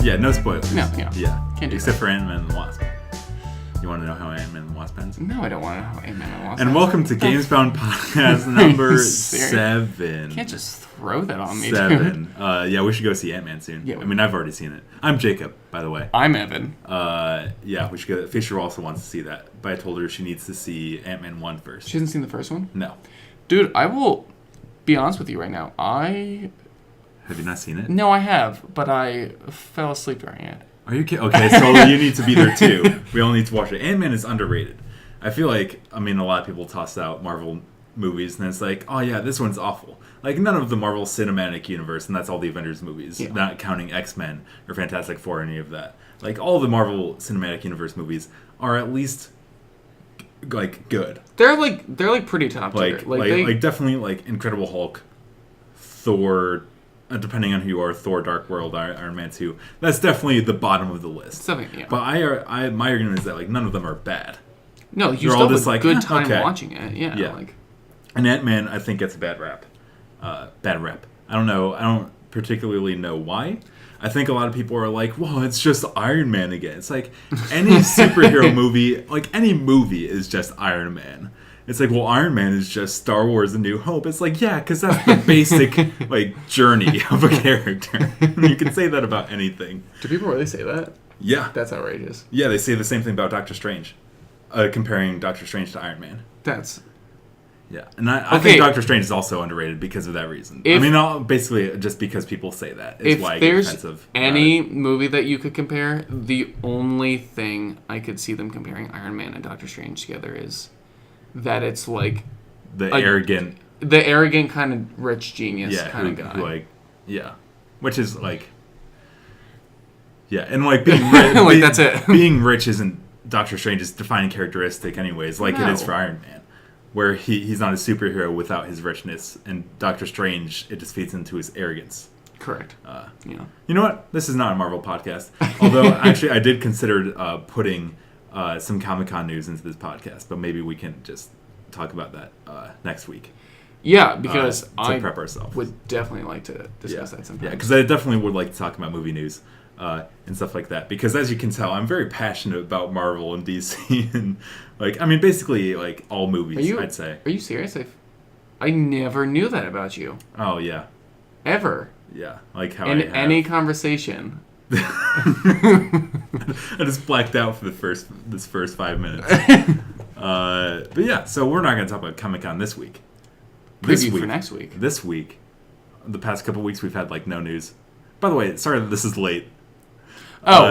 Yeah, no spoilers. No, yeah. Yeah. Can't do Except for Ant-Man and the Wasp. You want to know how Ant-Man and the Wasp ends? No, I don't want to know how Ant-Man and the Wasp And ends. welcome to GamesBound Podcast number 7. You can't just throw that on me, 7. dude. Yeah, we should go see Ant-Man soon. Yeah. I mean, I've already seen it. I'm Jacob, by the way. I'm Evan. Yeah, we should go. Fisher also wants to see that, but I told her she needs to see Ant-Man 1 first. She hasn't seen the first one? No. Dude, I will be honest with you right now. Have you not seen it? No, I have, but I fell asleep during it. Are you kidding? Okay, so you need to be there too. We all need to watch it. Ant-Man is underrated. I feel like, a lot of people toss out Marvel movies, and it's like, oh yeah, this one's awful. Like, none of the Marvel Cinematic Universe, and that's all the Avengers movies, not counting X-Men or Fantastic Four or any of that. Like, all the Marvel Cinematic Universe movies are at least, like, good. They're pretty top tier. Like definitely, like, Incredible Hulk, Thor, depending on who you are, Thor, Dark World, Iron Man 2. That's definitely the bottom of the list. Yeah. But my argument is that, like, none of them are bad. No, you still have a good time watching it. Yeah. Like, and Ant-Man, I think, gets a bad rap. I don't know. I don't particularly know why. I think a lot of people are like, well, it's just Iron Man again. It's like any superhero movie, like any movie is just Iron Man. It's like, well, Iron Man is just Star Wars: A New Hope. It's like, yeah, because that's the basic like journey of a character. You can say that about anything. Do people really say that? Yeah. That's outrageous. Yeah, they say the same thing about Doctor Strange. Comparing Doctor Strange to Iron Man. Yeah, and I think Doctor Strange is also underrated because of that reason. Basically just because people say that is why I get offensive. If there's any movie that you could compare, the only thing I could see them comparing Iron Man and Doctor Strange together is that it's like the arrogant kind of rich genius kind of guy. Which is like, and like being rich, that's it. Being rich isn't Doctor Strange's defining characteristic, anyways. Like it is for Iron Man. Where he's not a superhero without his richness, and Doctor Strange, it just feeds into his arrogance. Correct. You know what? This is not a Marvel podcast. Although, actually, I did consider putting some Comic-Con news into this podcast, but maybe we can just talk about that next week. Yeah, because to prep ourselves. Would definitely like to discuss that sometime. Yeah, because I definitely would like to talk about movie news. And stuff like that, because as you can tell, I'm very passionate about Marvel and DC, and basically like all movies. I'd say. Are you serious? I never knew that about you. Oh yeah. Ever. Yeah, like how in any conversation. I just blacked out for this first 5 minutes. But yeah, so we're not going to talk about Comic-Con this week. Preview for next week. This week, the past couple weeks, we've had like no news. By the way, sorry that this is late.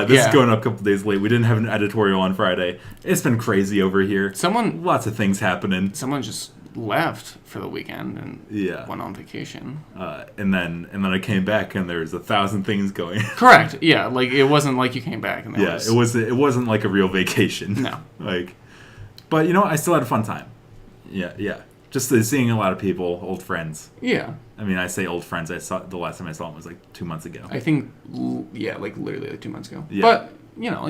This is going up a couple days late. We didn't have an editorial on Friday. It's been crazy over here. Lots of things happening. Someone just left for the weekend and went on vacation. And then I came back and there's 1,000 things going. Correct. Yeah, like it wasn't like you came back and it wasn't like a real vacation. No. But I still had a fun time. Yeah. Just seeing a lot of people, old friends. Yeah. I say old friends. The last time I saw them was like 2 months ago. I think, like literally like 2 months ago. Yeah. But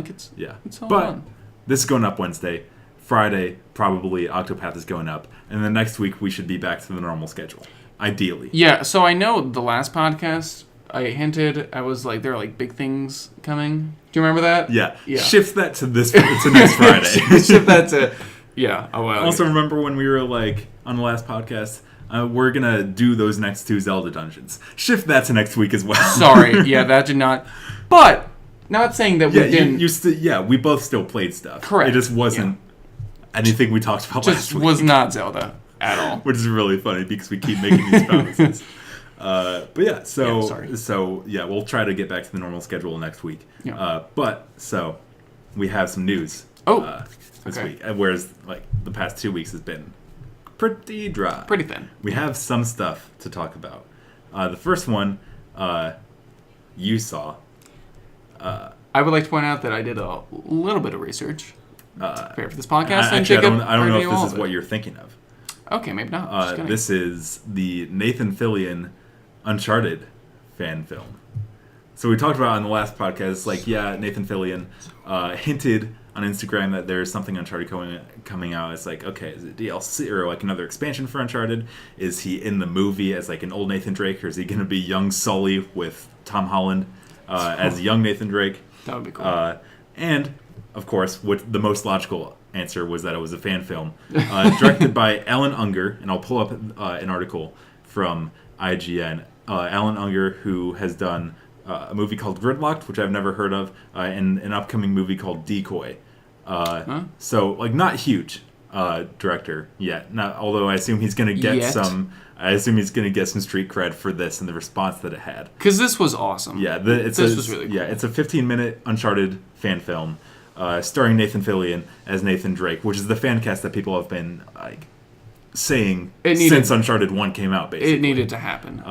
it's all fun. This is going up Wednesday. Friday, probably Octopath is going up, and then next week we should be back to the normal schedule, ideally. Yeah. So I know the last podcast I hinted, I was like, there are like big things coming. Do you remember that? Yeah. Shift that to next Friday. Shift that to. Yeah. Oh, well, also, remember when we were like on the last podcast, we're gonna do those next 2 Zelda dungeons. Shift that to next week as well. Sorry, that did not. But not saying that we didn't. We both still played stuff. Correct. It just wasn't anything we talked about last week. Was not Zelda at all. Which is really funny because we keep making these promises. But yeah, so we'll try to get back to the normal schedule next week. Yeah. So we have some news. This week, whereas like the past 2 weeks has been pretty dry, pretty thin. We have some stuff to talk about. The first one you saw. I would like to point out that I did a little bit of research to prepare for this podcast. I don't know if this is what you're thinking of. Okay, maybe not. This is the Nathan Fillion Uncharted fan film. So we talked about on the last podcast, Nathan Fillion hinted on Instagram that there's something Uncharted coming out. It's like, okay, is it DLC or like another expansion for Uncharted? Is he in the movie as like an old Nathan Drake, or is he going to be young Sully with Tom Holland? as young Nathan Drake. That would be cool. And, of course, what the most logical answer was that it was a fan film. Directed by Alan Unger, and I'll pull up an article from IGN. Alan Unger, who has done a movie called Gridlocked, which I've never heard of, and an upcoming movie called Decoy. So, like, not huge director yet. Not, although I assume he's going to get some... I assume he's going to get some street cred for this and the response that it had. Because this was awesome. Yeah, this was really cool. Yeah, it's a 15-minute Uncharted fan film starring Nathan Fillion as Nathan Drake, which is the fan cast that people have been like saying since Uncharted 1 came out, basically. It needed to happen.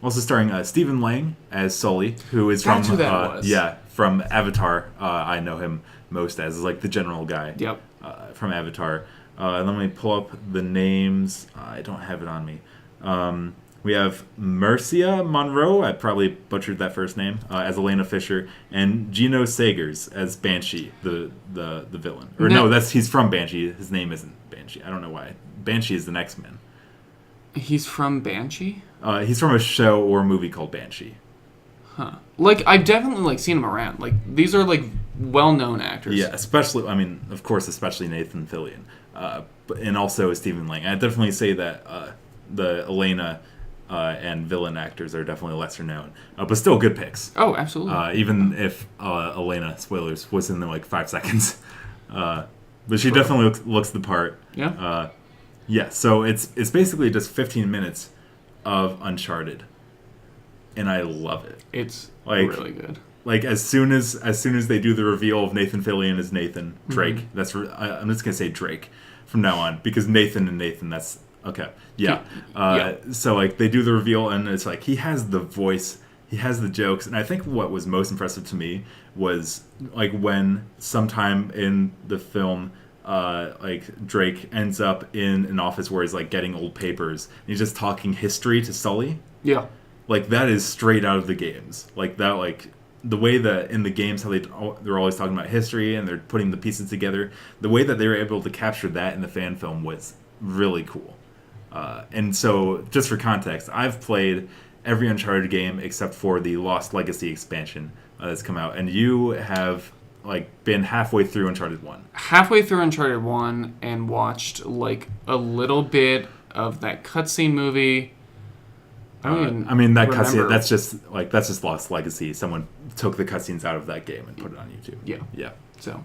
Also starring Stephen Lang as Sully, who is from from Avatar. I know him most as like the general guy. Yep. From Avatar. Let me pull up the names. I don't have it on me. We have Marcia Monroe, I probably butchered that first name, as Elena Fisher, and Gino Sagers as Banshee, the villain. Or no, he's from Banshee. His name isn't Banshee. I don't know why. Banshee is the next man. He's from Banshee? He's from a show or a movie called Banshee. Huh. Like, I've definitely like seen him around. Like, these are like well-known actors. Yeah, especially, I mean, of course, especially Nathan Fillion. And also Stephen Lang. I'd definitely say that the Elena and villain actors are definitely lesser known, but still good picks. Oh, absolutely. Even if Elena, spoilers, was in like 5 seconds, but she definitely looks the part. Yeah. Yeah. So it's basically just 15 minutes of Uncharted, and I love it. It's like, really good. Like as soon as they do the reveal of Nathan Fillion as Nathan Drake, I'm just gonna say Drake from now on because Nathan and Nathan. That's okay. Yeah. So like they do the reveal and it's like he has the voice, he has the jokes, and I think what was most impressive to me was like when sometime in the film, like Drake ends up in an office where he's like getting old papers and he's just talking history to Sully. Yeah. Like that is straight out of the games. Like that, like. The way that in the games how they're always talking about history and they're putting the pieces together, the way that they were able to capture that in the fan film was really cool. And so, just for context, I've played every Uncharted game except for the Lost Legacy expansion that's come out, and you have like been halfway through Uncharted 1. Halfway through Uncharted 1 and watched like a little bit of that cutscene movie. I mean that cutscene. That's just Lost Legacy. Someone took the cutscenes out of that game and put it on YouTube. Yeah. So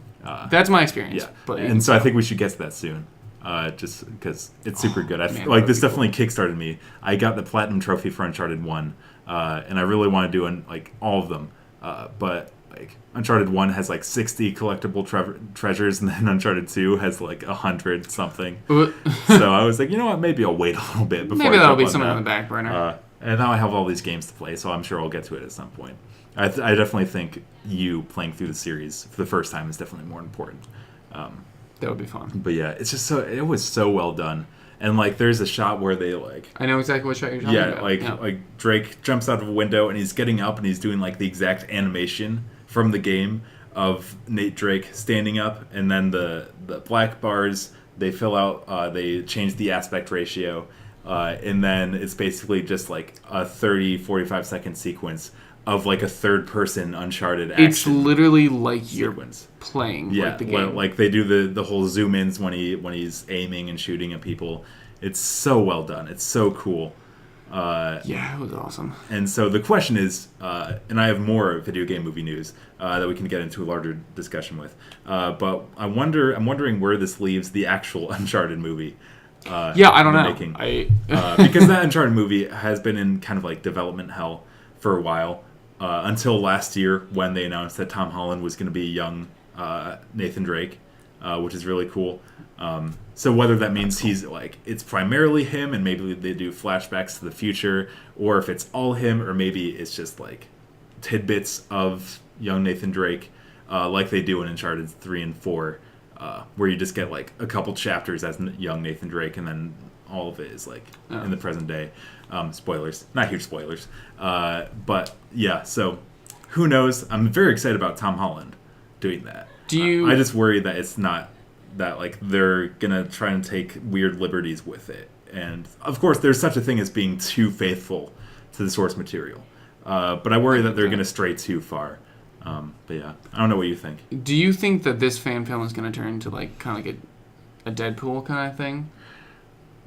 that's my experience. Yeah, but I think we should get to that soon, just because it's super good. Like this definitely kickstarted me. I got the platinum trophy for Uncharted 1, and I really want to do like all of them. But like Uncharted 1 has like 60 collectible treasures, and then Uncharted 2 has like 100 something. So I was like, you know what? Maybe I'll wait a little bit before. Maybe that'll be something on the back burner. And now I have all these games to play, so I'm sure I'll get to it at some point. I definitely think you playing through the series for the first time is definitely more important. That would be fun. But yeah, it's just it was so well done. And like, there's a shot where they like. I know exactly what shot you're talking about. Yeah, like Drake jumps out of a window and he's getting up and he's doing like the exact animation from the game of Nate Drake standing up, and then the black bars they fill out. They change the aspect ratio. And then it's basically just like a 45 second sequence of like a third person Uncharted action. It's literally like sequence. You're playing like the game. Like they do the whole zoom ins when he's aiming and shooting at people. It's so well done. It's so cool. Yeah, it was awesome. And so the question is, and I have more video game movie news that we can get into a larger discussion with. But I'm wondering where this leaves the actual Uncharted movie. I don't know. Making. Because that Uncharted movie has been in kind of like development hell for a while, until last year when they announced that Tom Holland was going to be young Nathan Drake, which is really cool. So whether that means he's like it's primarily him and maybe they do flashbacks to the future, or if it's all him, or maybe it's just like tidbits of young Nathan Drake, like they do in Uncharted 3 and 4. Where you just get like a couple chapters as young Nathan Drake, and then all of it is like in the present day. Spoilers, not huge spoilers, but yeah. So who knows? I'm very excited about Tom Holland doing that. I just worry that it's not that like they're gonna try and take weird liberties with it, and of course there's such a thing as being too faithful to the source material. But I worry that they're going to stray too far. But yeah, I don't know what you think. Do you think that this fan film is going to turn into like kind of like a Deadpool kind of thing?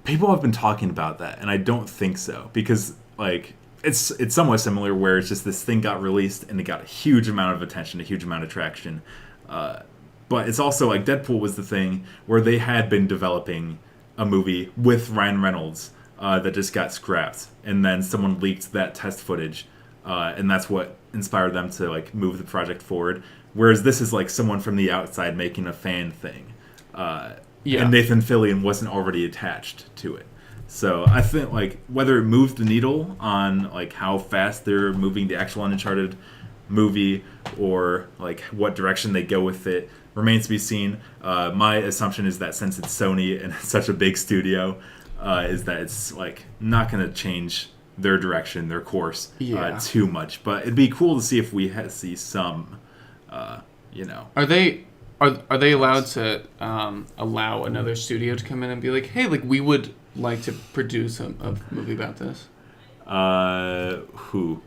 People have been talking about that, and I don't think so, because like it's somewhat similar, where it's just this thing got released and it got a huge amount of attention, a huge amount of traction. But it's also like Deadpool was the thing where they had been developing a movie with Ryan Reynolds that just got scrapped, and then someone leaked that test footage, and that's what inspired them to like move the project forward. Whereas this is like someone from the outside making a fan thing. And Nathan Fillion wasn't already attached to it. So I think like whether it moves the needle on like how fast they're moving the actual Uncharted movie, or like what direction they go with it, remains to be seen. My assumption is that since it's Sony and it's such a big studio, is that it's like not going to change their direction, their course too much. But it'd be cool to see if we see some, Are they allowed to allow another studio to come in and be like, hey, like we would like to produce a movie about this? Who?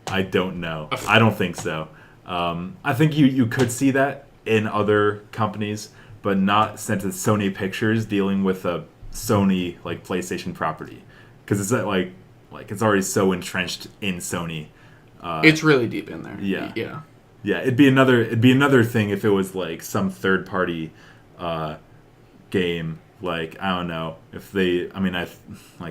I don't know. I don't think so. I think you could see that in other companies, but not since it's Sony Pictures dealing with a Sony like PlayStation property, because it's like it's already so entrenched in Sony. It's really deep in there. Yeah, it'd be another thing if it was like some third party game. Like, I don't know if they. I mean,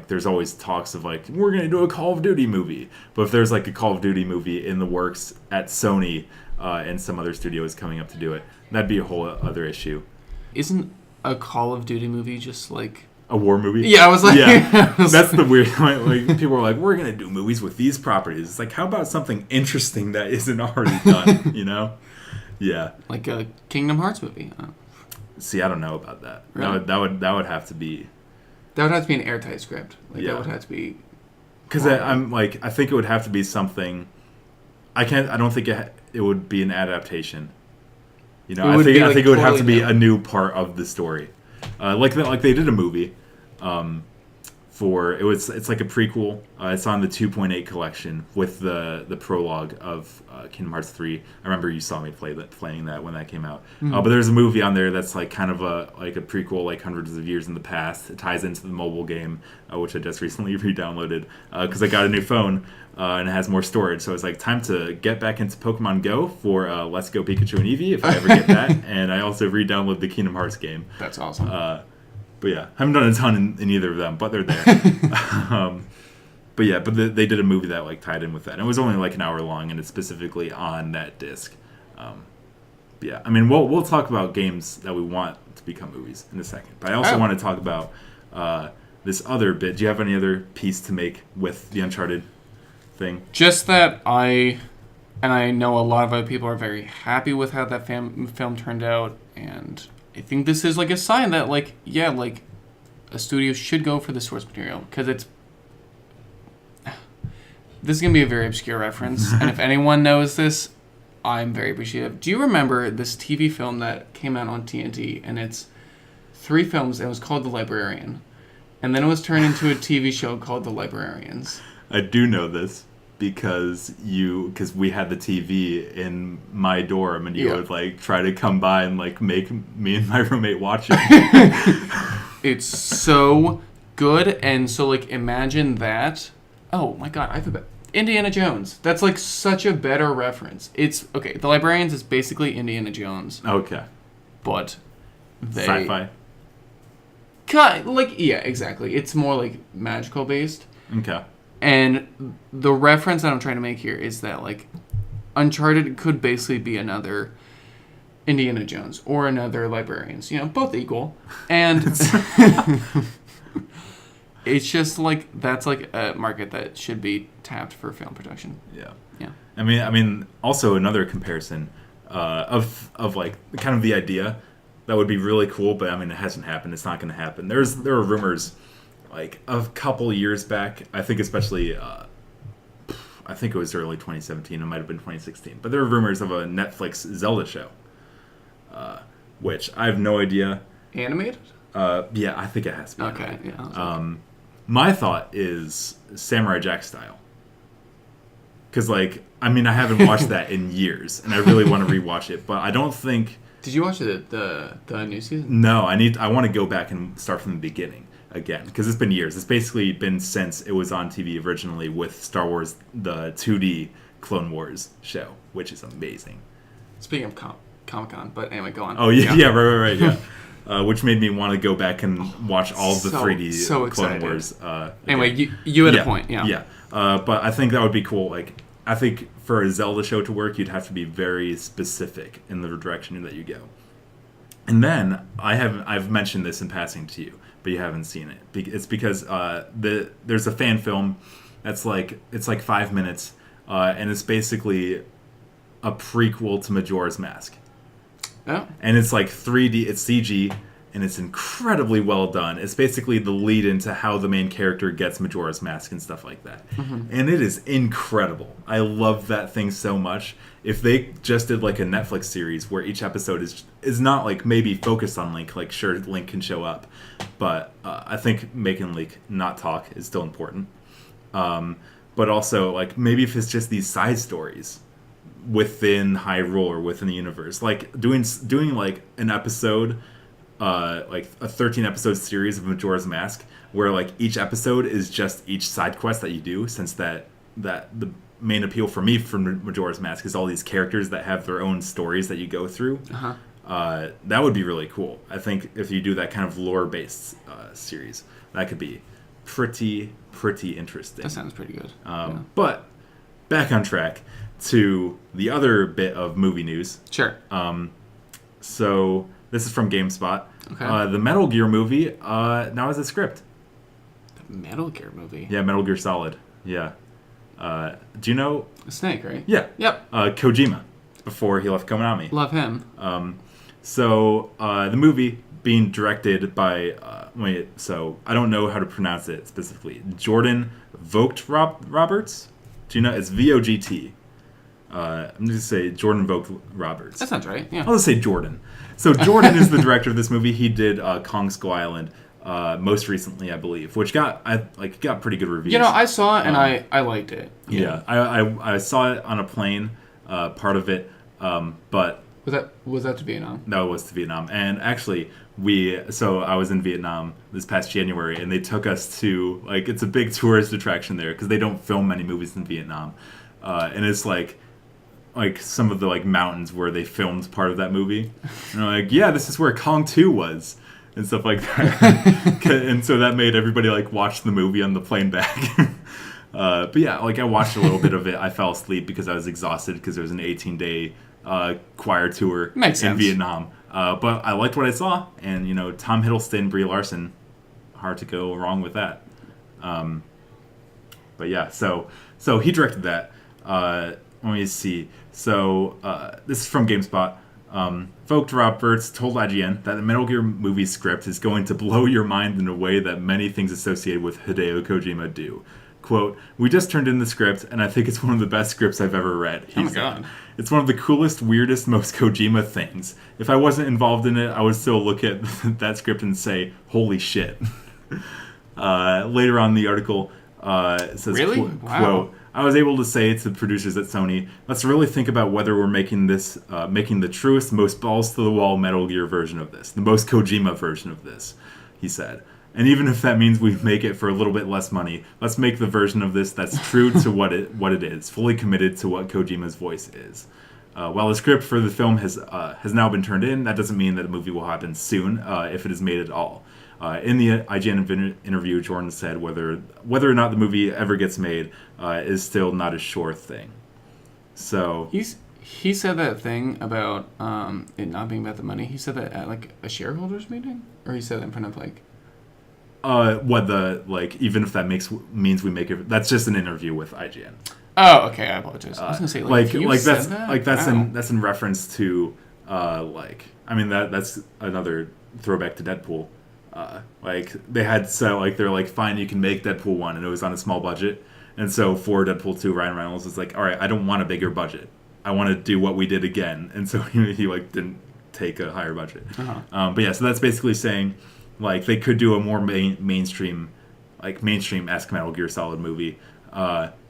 there's always talks of like we're gonna do a Call of Duty movie, but if there's like a Call of Duty movie in the works at Sony and some other studio is coming up to do it, that'd be a whole other issue. Isn't a Call of Duty movie just like a war movie? Yeah, I was like, that's the weird. Like people are like, we're gonna do movies with these properties. It's like, how about something interesting that isn't already done? Yeah, like a Kingdom Hearts movie. See, I don't know about that. Really? That would have to be. That would have to be an airtight script. That would have to be. Because I'm like, I think it would have to be something. I don't think it would be an adaptation. I think it would have to be a new part of the story. Like they did a movie. It's like a prequel. It's on the 2.8 collection with the prologue of Kingdom Hearts 3. I remember you saw me playing that when that came out. Mm-hmm. But there's a movie on there that's like kind of a prequel, like hundreds of years in the past. It ties into the mobile game, which I just recently re-downloaded because I got a new phone and it has more storage. So it's like time to get back into Pokemon Go for Let's Go Pikachu and Eevee if I ever get that. And I also re-downloaded the Kingdom Hearts game. That's awesome. But yeah, I haven't done a ton in either of them, but they're there. But they did a movie that like tied in with that. And it was only like an hour long, and it's specifically on that disc. Yeah, I mean, we'll talk about games that we want to become movies in a second. But I also want to talk about this other bit. Do you have any other piece to make with the Uncharted thing? Just that I know a lot of other people are very happy with how that film turned out, and I think this is like a sign that like a studio should go for the source material, because this is gonna be a very obscure reference, and if anyone knows this, I'm very appreciative. Do you remember this TV film that came out on TNT, and it's 3 films, and it was called The Librarian, and then it was turned into a TV show called The Librarians? I do know this because we had the TV in my dorm, and you would like try to come by and like make me and my roommate watch it. It's so good, and so like imagine that. Oh my god, I forgot. Indiana Jones. That's like such a better reference. It's okay. The Librarians is basically Indiana Jones. Okay. But sci-fi. Yeah, exactly. It's more like magical based. Okay. And the reference that I'm trying to make here is that like Uncharted could basically be another Indiana Jones or another Librarians. Both equal. And it's just like that's like a market that should be tapped for film production. Yeah. Yeah. I mean, also another comparison of like kind of the idea that would be really cool, but I mean, it hasn't happened. It's not going to happen. There are rumors like a couple years back. I think especially, I think it was early 2017. It might have been 2016. But there were rumors of a Netflix Zelda show, which I have no idea. Animated? Yeah, I think it has to be. Okay. Yeah. My thought is Samurai Jack style. because like I mean I haven't watched that in years, and I really want to rewatch it, but I don't think. Did you watch the new season? No, I want to go back and start from the beginning again because it's been years. It's basically been since it was on TV originally with Star Wars, the 2D Clone Wars show, which is amazing. Speaking of Comic-Con, but anyway, go on. Oh yeah, right, yeah. Which made me want to go back and watch all of the 3D Clone Wars. Anyway, you had a point, yeah. Yeah, but I think that would be cool. Like, I think for a Zelda show to work, you'd have to be very specific in the direction that you go. And then I've mentioned this in passing to you, but you haven't seen it. It's because there's a fan film that's it's 5 minutes, and it's basically a prequel to Majora's Mask. Oh. And it's like 3D, it's CG, and it's incredibly well done. It's basically the lead into how the main character gets Majora's Mask and stuff like that. Mm-hmm. And it is incredible. I love that thing so much. If they just did like a Netflix series where each episode is not like maybe focused on Link, like sure Link can show up, but I think making Link not talk is still important. But also like maybe if it's just these side stories within Hyrule or within the universe, like doing like an episode, like a 13 episode series of Majora's Mask, where like each episode is just each side quest that you do, since that the main appeal for me from Majora's Mask is all these characters that have their own stories that you go through. That would be really cool. I think if you do that kind of lore based series, that could be pretty interesting. That sounds pretty good. But back on track to the other bit of movie news. Sure. So this is from GameSpot. Okay. The Metal Gear movie now has a script. The Metal Gear movie? Yeah, Metal Gear Solid. Yeah. Do you know? Snake, right? Yeah. Yep. Kojima, before he left Konami. Love him. So the movie being directed by, so I don't know how to pronounce it specifically. Jordan Vogt Roberts? Do you know? It's VOGT. I'm going to say Jordan Vogt Roberts. That sounds right, yeah. I'll just say Jordan. So Jordan is the director of this movie. He did Kong Skull Island most recently, I believe, which got pretty good reviews. You know, I saw it and I liked it. Yeah, I saw it on a plane, part of it, but... Was that to Vietnam? No, it was to Vietnam. And actually, I was in Vietnam this past January, and they took us to, like, it's a big tourist attraction there, because they don't film many movies in Vietnam. And it's like some of the like mountains where they filmed part of that movie. And they're like, yeah, this is where Kong 2 was. And stuff like that. And so that made everybody like watch the movie on the plane back. But yeah, like I watched a little bit of it. I fell asleep because I was exhausted because there was an 18-day choir tour in Vietnam. But I liked what I saw, and you know, Tom Hiddleston, Brie Larson, hard to go wrong with that. But yeah, so he directed that. Let me see. So this is from GameSpot. Vogt Roberts told IGN that the Metal Gear movie script is going to blow your mind in a way that many things associated with Hideo Kojima do. Quote, "We just turned in the script, and I think it's one of the best scripts I've ever read." Oh my God. It's one of the coolest, weirdest, most Kojima things. If I wasn't involved in it, I would still look at that script and say, holy shit. Later on in the article, it says, really? Quote, "I was able to say to the producers at Sony, let's really think about whether we're making the truest, most balls-to-the-wall Metal Gear version of this, the most Kojima version of this," he said. "And even if that means we make it for a little bit less money, let's make the version of this that's true to what it is, fully committed to what Kojima's voice is." While the script for the film has now been turned in, that doesn't mean that a movie will happen soon, if it is made at all. In the IGN interview, Jordan said whether or not the movie ever gets made is still not a sure thing. So he said that thing about it not being about the money. He said that at like a shareholders meeting, or he said that in front of like. Even if that means we make it, that's just an interview with IGN. Oh, okay. I apologize. I was gonna say that's in reference to that's another throwback to Deadpool. They had they're like, fine, you can make Deadpool 1, and it was on a small budget, and so for Deadpool 2, Ryan Reynolds was like, all right, I don't want a bigger budget, I want to do what we did again, and so he didn't take a higher budget. But yeah, so that's basically saying like they could do a more mainstream-esque Metal Gear Solid movie,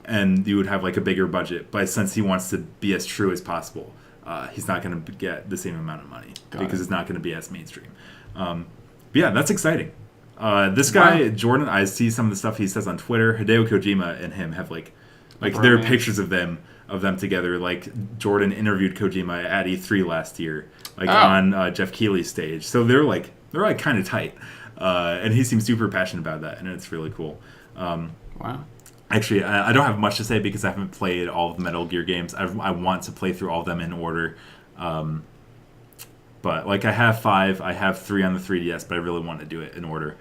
and you would have like a bigger budget. But since he wants to be as true as possible, he's not going to get the same amount of money because it's not going to be as mainstream. But yeah, that's exciting. This guy, Jordan, I see some of the stuff he says on Twitter. Hideo Kojima and him have like there are pictures of them together. Like Jordan interviewed Kojima at E3 last year, on Jeff Keighley's stage. So they're kind of tight, and he seems super passionate about that, and it's really cool. Wow. Actually, I don't have much to say because I haven't played all of the Metal Gear games. I want to play through all of them in order. But like I have 5, I have 3 on the 3DS, but I really want to do it in order,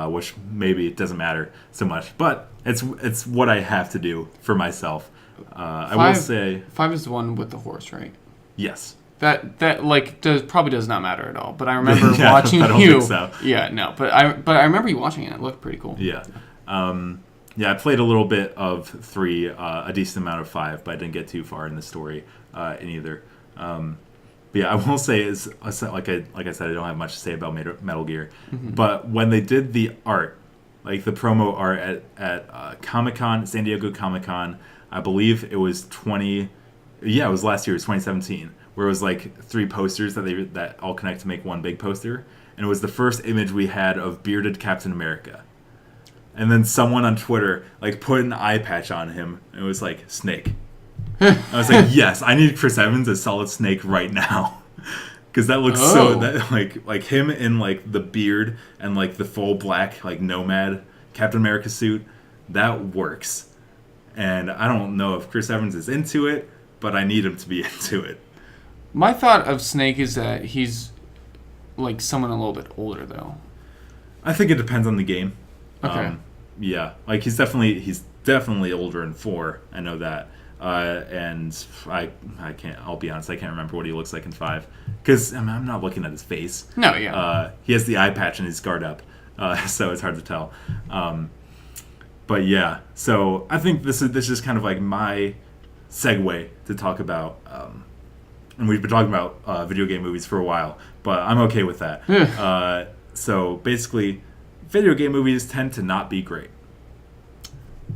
which maybe it doesn't matter so much. But it's what I have to do for myself. I will say 5 is the one with the horse, right? Yes. That like probably does not matter at all. But I remember watching I don't you. think so. Yeah, no. But I remember you watching it. It looked pretty cool. Yeah. Yeah, I played a little bit of 3, a decent amount of 5, but I didn't get too far in the story in either. But yeah, I will say like I said, I don't have much to say about Metal Gear. Mm-hmm. But when they did the art, like the promo art at Comic-Con, San Diego Comic-Con, I believe it was it was last year, it was 2017, where it was like 3 posters that all connect to make one big poster, and it was the first image we had of bearded Captain America. And then someone on Twitter like put an eye patch on him, and it was like Snake. I was like, yes, I need Chris Evans as Solid Snake right now, because that looks so that like him in like the beard and like the full black like nomad Captain America suit, that works. And I don't know if Chris Evans is into it, but I need him to be into it. My thought of Snake is that he's like someone a little bit older though. I think it depends on the game. Okay. Yeah, like he's definitely older in 4. I know that. And I can't. I'll be honest. I can't remember what he looks like in 5 because I'm not looking at his face. No, yeah. He has the eye patch and he's scarred up, so it's hard to tell. But yeah, so I think this is kind of like my segue to talk about. And we've been talking about video game movies for a while, but I'm okay with that. So basically, video game movies tend to not be great.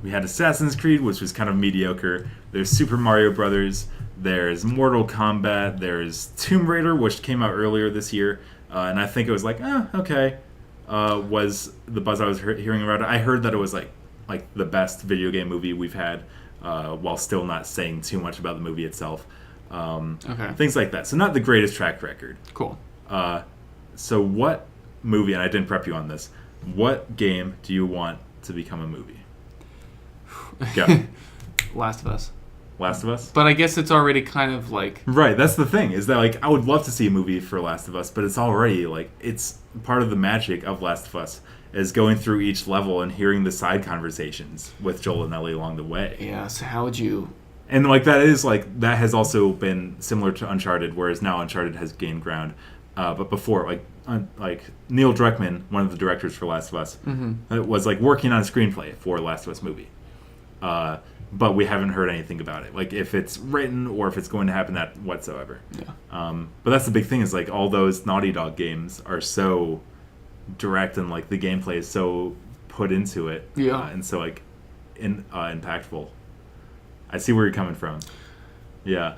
We had Assassin's Creed, which was kind of mediocre. There's Super Mario Brothers. There's Mortal Kombat. There's Tomb Raider, which came out earlier this year. And I think it was like, okay. Was the buzz I was hearing about it. I heard that it was like the best video game movie we've had, while still not saying too much about the movie itself. Okay. Things like that. So not the greatest track record. Cool. So what movie, and I didn't prep you on this, what game do you want to become a movie? Go. Last of Us. Last of Us? But I guess it's already kind of like... Right, that's the thing, is that like I would love to see a movie for Last of Us, but it's already like, it's part of the magic of Last of Us is going through each level and hearing the side conversations with Joel and Ellie along the way. Yeah, so how would you... And like that has also been similar to Uncharted, whereas now Uncharted has gained ground. But before, like Neil Druckmann, one of the directors for Last of Us, was like working on a screenplay for Last of Us movie. But we haven't heard anything about it, like if it's written or if it's going to happen that whatsoever. Yeah. But that's the big thing is like all those Naughty Dog games are so direct and like the gameplay is so put into it, and so like impactful. I see where you're coming from. Yeah.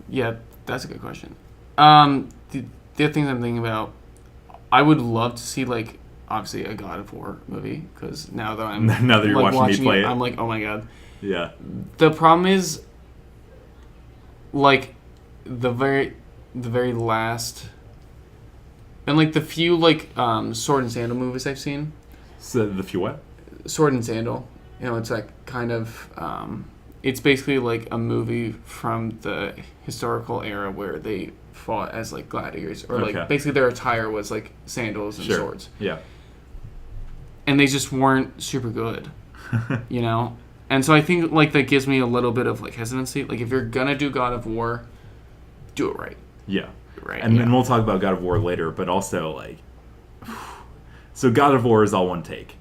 Yeah, that's a good question. The other things I'm thinking about, I would love to see like obviously a God of War movie because now that you're like, watching me play it, I'm like, oh my god. Yeah. The problem is, like, the very last, and like the few like Sword and Sandal movies I've seen. So the few what? Sword and Sandal. You know, it's like kind of, it's basically like a movie from the historical era where they fought as like gladiators, or like basically their attire was like sandals and swords. Yeah. And they just weren't super good, you know? And so I think like that gives me a little bit of like hesitancy. Like if you're gonna do God of War, do it right. Yeah. Right. And we'll talk about God of War later, but also like, so God of War is all one take.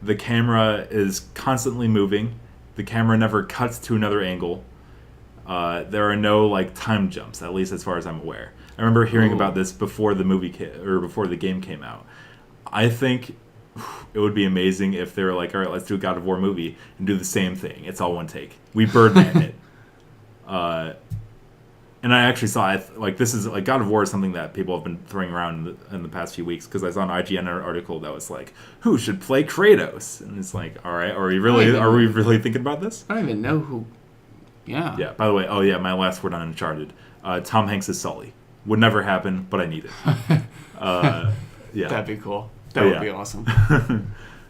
The camera is constantly moving. The camera never cuts to another angle. There are no like time jumps, at least as far as I'm aware. I remember hearing about this before the movie or before the game came out. I think it would be amazing if they were like, all right, let's do a God of War movie and do the same thing. It's all one take. We Birdman it. And I actually saw this is like God of War is something that people have been throwing around in the past few weeks because I saw an IGN article that was like, who should play Kratos? And it's like, all right, are we really thinking about this? I don't even know who. Yeah. Yeah. By the way, my last word on Uncharted. Tom Hanks is Sully. Would never happen, but I need it. Yeah. That'd be cool. That would be awesome.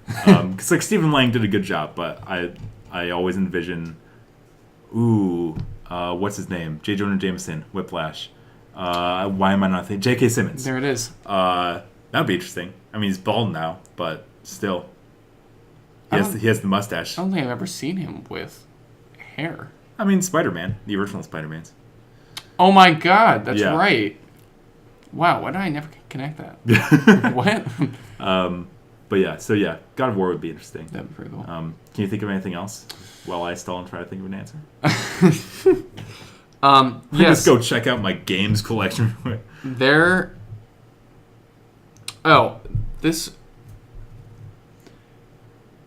Because like Stephen Lang did a good job, but I always envision, what's his name? J. Jonah Jameson, Whiplash. Why am I not thinking? J.K. Simmons. There it is. That'd be interesting. I mean, he's bald now, but still, he has the mustache. I don't think I've ever seen him with hair. I mean, Spider-Man, the original Spider-Man's. Oh my God, that's right. Wow, why did I never connect that? What? But yeah, God of War would be interesting. That'd be pretty cool. Can you think of anything else while I stall and try to think of an answer? Yes. Let's go check out my games collection. This.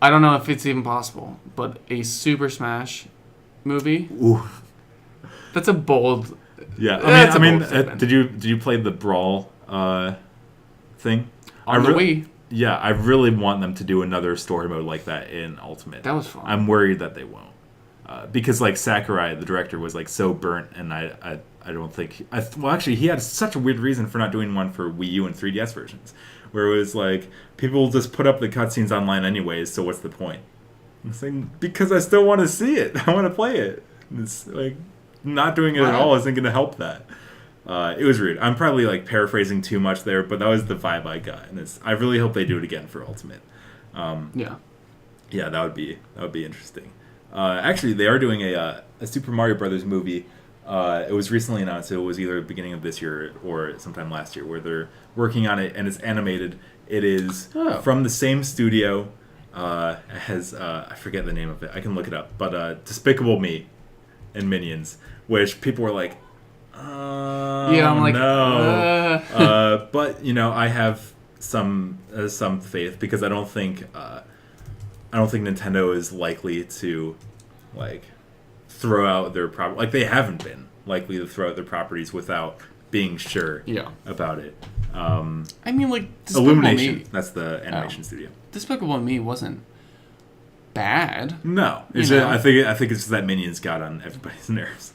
I don't know if it's even possible, but a Super Smash movie. Ooh. That's a bold. Yeah, I mean, did you play the Brawl thing on the Wii? Yeah, I really want them to do another story mode like that in Ultimate. That was fun. I'm worried that they won't, because like Sakurai, the director, was like so burnt, and I don't think. Well, actually, he had such a weird reason for not doing one for Wii U and 3DS versions, where it was like people just put up the cutscenes online anyways. So what's the point? I'm saying because I still want to see it. I want to play it. It's like not doing it at all isn't going to help that. It was weird. I'm probably like paraphrasing too much there, but that was the vibe I got, and I really hope they do it again for Ultimate. Yeah, that would be interesting. Actually, they are doing a Super Mario Brothers movie. It was recently announced. It was either beginning of this year or sometime last year, where they're working on it, and it's animated. It is from the same studio as I forget the name of it. I can look it up, but Despicable Me and Minions, which people were like. I'm like, no. But I have some faith because I don't think Nintendo is likely to like throw out their like they haven't been likely to throw out their properties without being sure about it. I mean, like Illumination. Me, that's the animation studio. Despicable Me wasn't bad. No, I think it's just that Minions got on everybody's nerves.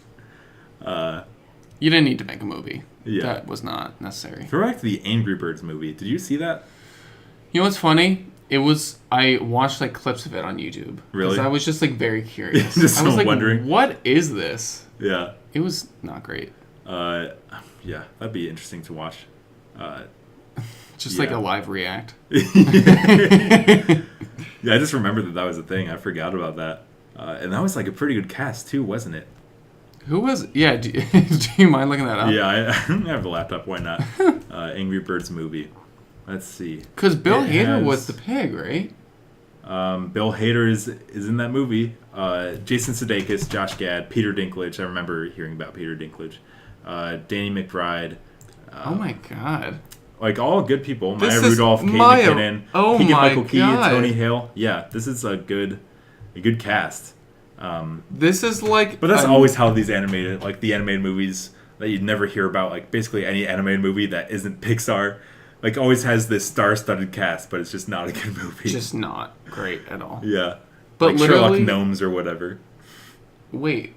You didn't need to make a movie. Yeah. That was not necessary. Go back to the Angry Birds movie. Did you see that? You know what's funny? I watched like clips of it on YouTube. Really? Because I was just like very curious. Just I was like wondering. What is this? Yeah. It was not great. Yeah, that'd be interesting to watch. Just like a live react. Yeah, I just remembered that was a thing. I forgot about that. And that was like a pretty good cast too, wasn't it? Who was it? Yeah, do you mind looking that up? Yeah, I have the laptop. Why not? Angry Birds movie. Let's see. Because Bill Hader was the pig, right? Bill Hader is in that movie. Jason Sudeikis, Josh Gad, Peter Dinklage. I remember hearing about Peter Dinklage. Danny McBride. Oh my God. Like all good people. Maya Rudolph, Kate McKinnon, Keegan-Michael Key, Tony Hale. Yeah, this is a good cast. This is like, but that's always how these animated movies that you'd never hear about. Like basically any animated movie that isn't Pixar, like always has this star-studded cast, but it's just not a good movie. Just not great at all. Yeah, but like literally, Sherlock Gnomes or whatever. Wait,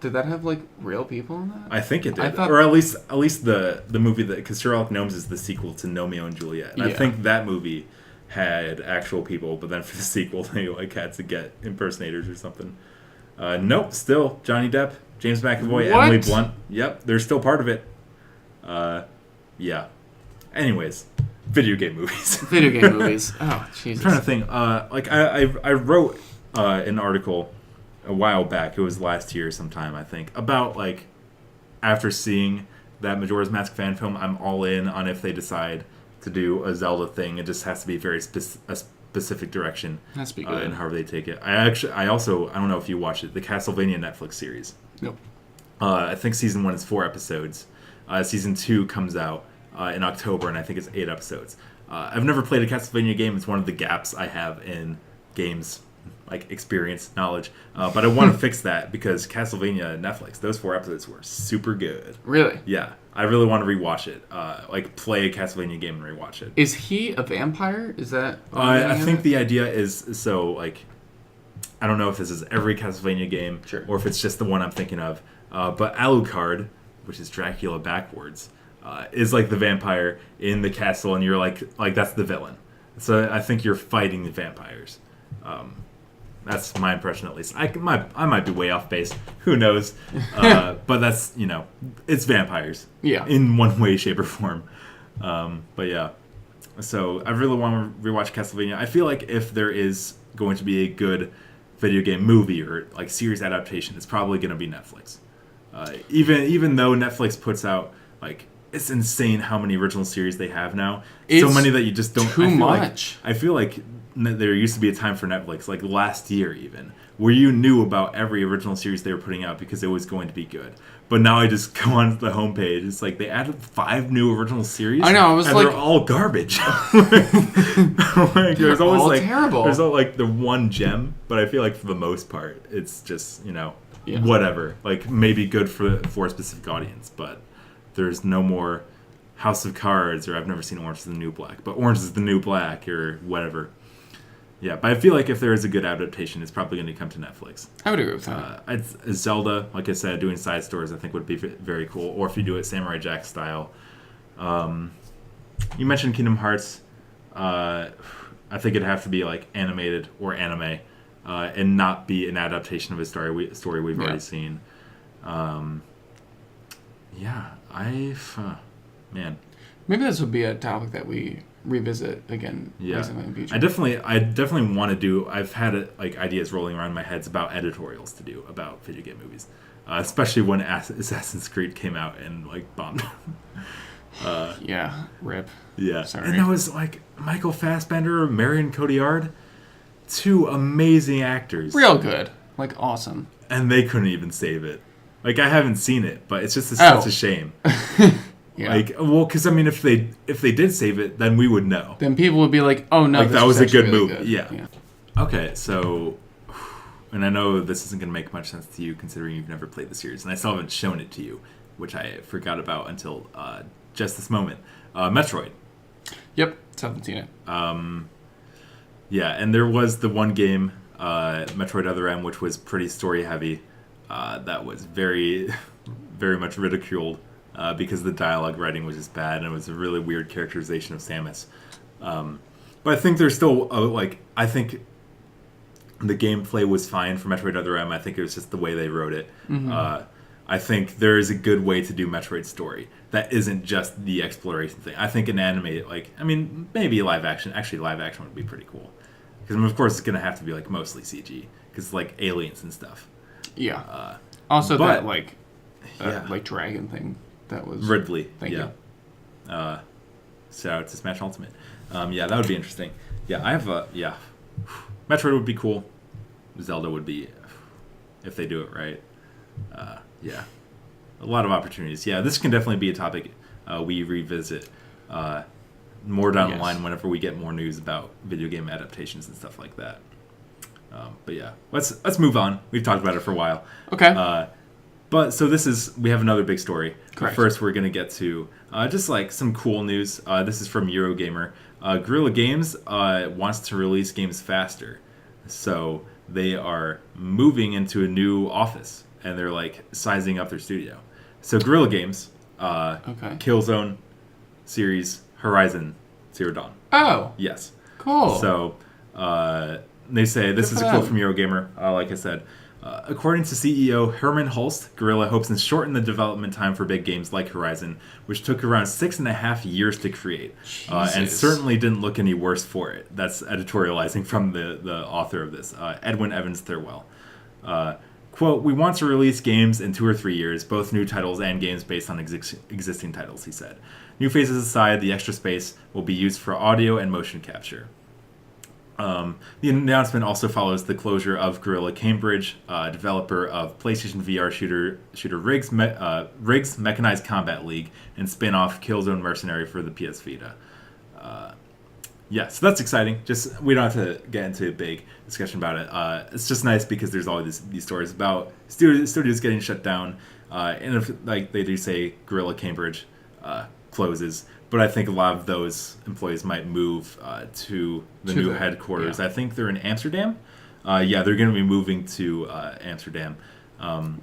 did that have like real people in that? I think it did, or at least the movie because Sherlock Gnomes is the sequel to Romeo and Juliet, and I think that movie had actual people, but then for the sequel they like had to get impersonators or something. Nope, still Johnny Depp, James McAvoy, Emily Blunt. Yep, they're still part of it. Yeah. Anyways, video game movies. Video game movies. Oh, Jesus. I'm trying to think. I wrote an article a while back. It was last year sometime, I think, about like after seeing that Majora's Mask fan film, I'm all in on if they decide to do a Zelda thing. It just has to be very specific direction. Has to be good. And however they take it. I also don't know if you watched it, the Castlevania Netflix series. Nope. I think season 1 is 4 episodes. Season 2 comes out in October, and I think it's 8 episodes. I've never played a Castlevania game. It's one of the gaps I have in games, like experience, knowledge. But I want to fix that because Castlevania Netflix, those 4 episodes were super good. Really? Yeah. I really want to rewatch it. Like play a Castlevania game and rewatch it. Is he a vampire? Is that... I think the idea is so, like... I don't know if this is every Castlevania game or if it's just the one I'm thinking of. But Alucard, which is Dracula backwards, is like the vampire in the castle, and you're like that's the villain. So I think you're fighting the vampires. That's my impression, at least. I might be way off base. Who knows? But that's, it's vampires. Yeah. In one way, shape, or form. But yeah. So I really want to rewatch Castlevania. I feel like if there is going to be a good video game movie or like series adaptation, it's probably going to be Netflix. Even though Netflix puts out, like, it's insane how many original series they have now. It's so many that you just don't... too much. I feel like there used to be a time for Netflix, like last year even, where you knew about every original series they were putting out because it was going to be good. But now I just go on the homepage. It's like they added 5 new original series. I know. I was and like, they're all garbage. Like, there's always all like terrible. There's all like the one gem, but I feel like for the most part, it's just whatever. Like maybe good for a specific audience, but there's no more House of Cards or I've never seen Orange is the New Black, but Orange is the New Black or whatever. Yeah, but I feel like if there is a good adaptation, it's probably going to come to Netflix. I would agree with that. Zelda, like I said, doing side stories I think would be very cool. Or if you do it Samurai Jack style. You mentioned Kingdom Hearts. I think it'd have to be like animated or anime and not be an adaptation of a story we've already seen. Man. Maybe this would be a topic that we revisit again. Yeah, in the future. I definitely want to do. I've had like ideas rolling around in my heads about editorials to do about video game movies, especially when Assassin's Creed came out and like bombed. Yeah, rip. Yeah, sorry. And that was like Michael Fassbender, Marion Cotillard, 2 amazing actors, Real good, like awesome. and they couldn't even save it. Like I haven't seen it, but it's just such a shame. Yeah. Like, well, because I mean, if they did save it, then we would know. Then people would be like, "Oh no, like this that was a good really movie." Good. Yeah. Okay, so, and I know this isn't going to make much sense to you considering you've never played the series, and I still haven't shown it to you, which I forgot about until just this moment. Metroid. Yep, haven't seen it. Yeah, and there was the one game, Metroid Other M, which was pretty story heavy. That was very, very much ridiculed. Because the dialogue writing was just bad, and it was a really weird characterization of Samus. But I think there's still, I think the gameplay was fine for Metroid Other M. I think it was just the way they wrote it. Mm-hmm. I think there is a good way to do Metroid story that isn't just the exploration thing. I think an animated, maybe live action. Actually, live action would be pretty cool. Because, of course, it's going to have to be, mostly CG. Because it's, aliens and stuff. Yeah. Also, that, dragon thing. That was Ridley. Thank you. Shout out to Smash Ultimate. That would be interesting. Yeah, I have Metroid would be cool. Zelda would be, if they do it right. A lot of opportunities. Yeah, this can definitely be a topic we revisit more down the line whenever we get more news about video game adaptations and stuff like that. But yeah, let's move on. We've talked about it for a while. Okay. But so we have another big story. Correct. But first, we're going to get to just some cool news. This is from Eurogamer. Guerrilla Games wants to release games faster. So they are moving into a new office, and they're sizing up their studio. So Guerrilla Games, Killzone series, Horizon Zero Dawn. Oh. Yes. Cool. So they say, this is a quote from Eurogamer, like I said. According to CEO Herman Hulst, Guerrilla hopes to shorten the development time for big games like Horizon, which took around 6.5 years to create, and certainly didn't look any worse for it. That's editorializing from the author of this, Edwin Evans Thirlwell. Quote, "We want to release games in 2 or 3 years, both new titles and games based on existing titles," he said. New phases aside, the extra space will be used for audio and motion capture. The announcement also follows the closure of Guerrilla Cambridge, developer of PlayStation VR shooter Riggs Mechanized Combat League, and spin-off Killzone Mercenary for the PS Vita. Yeah, so that's exciting. Just we don't have to get into a big discussion about it. It's just nice because there's all these stories about studios getting shut down, and if like they do say Guerrilla Cambridge closes, but I think a lot of those employees might move to the new headquarters. Yeah. I think they're in Amsterdam. Yeah, they're going to be moving to Amsterdam.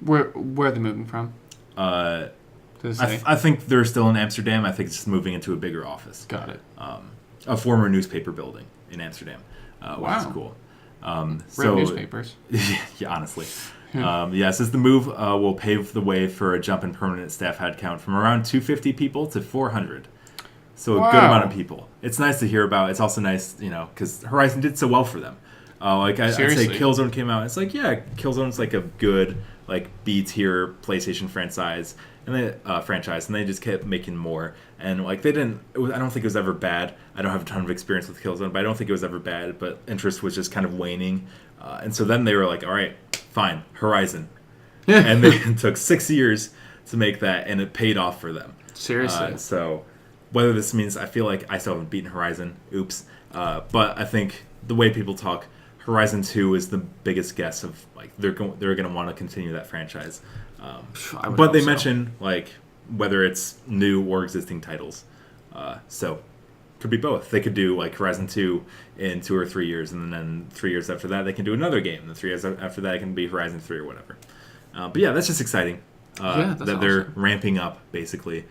Where are they moving from? I think they're still in Amsterdam. I think it's just moving into a bigger office. Got it. A former newspaper building in Amsterdam, which is cool. Read newspapers. Yeah, honestly. It says the move will pave the way for a jump in permanent staff headcount from around 250 people to 400. So a good amount of people. It's nice to hear about. It's also nice, because Horizon did so well for them. I'd say Killzone came out. It's like, yeah, Killzone's like a good B tier PlayStation franchise, and they just kept making more. And they didn't. I don't think it was ever bad. I don't have a ton of experience with Killzone, but I don't think it was ever bad. But interest was just kind of waning, and so then they were like, all right, fine, Horizon, and they took 6 years to make that, and it paid off for them. Seriously. So whether this means I feel like I still haven't beaten Horizon, oops, but I think the way people talk, Horizon 2 is the biggest guess of they're going to want to continue that franchise. But they mention whether it's new or existing titles. So could be both. They could do Horizon 2 in 2 or 3 years, and then 3 years after that they can do another game. And 3 years after that it can be Horizon 3 or whatever. But yeah, that's just exciting. They're ramping up, basically.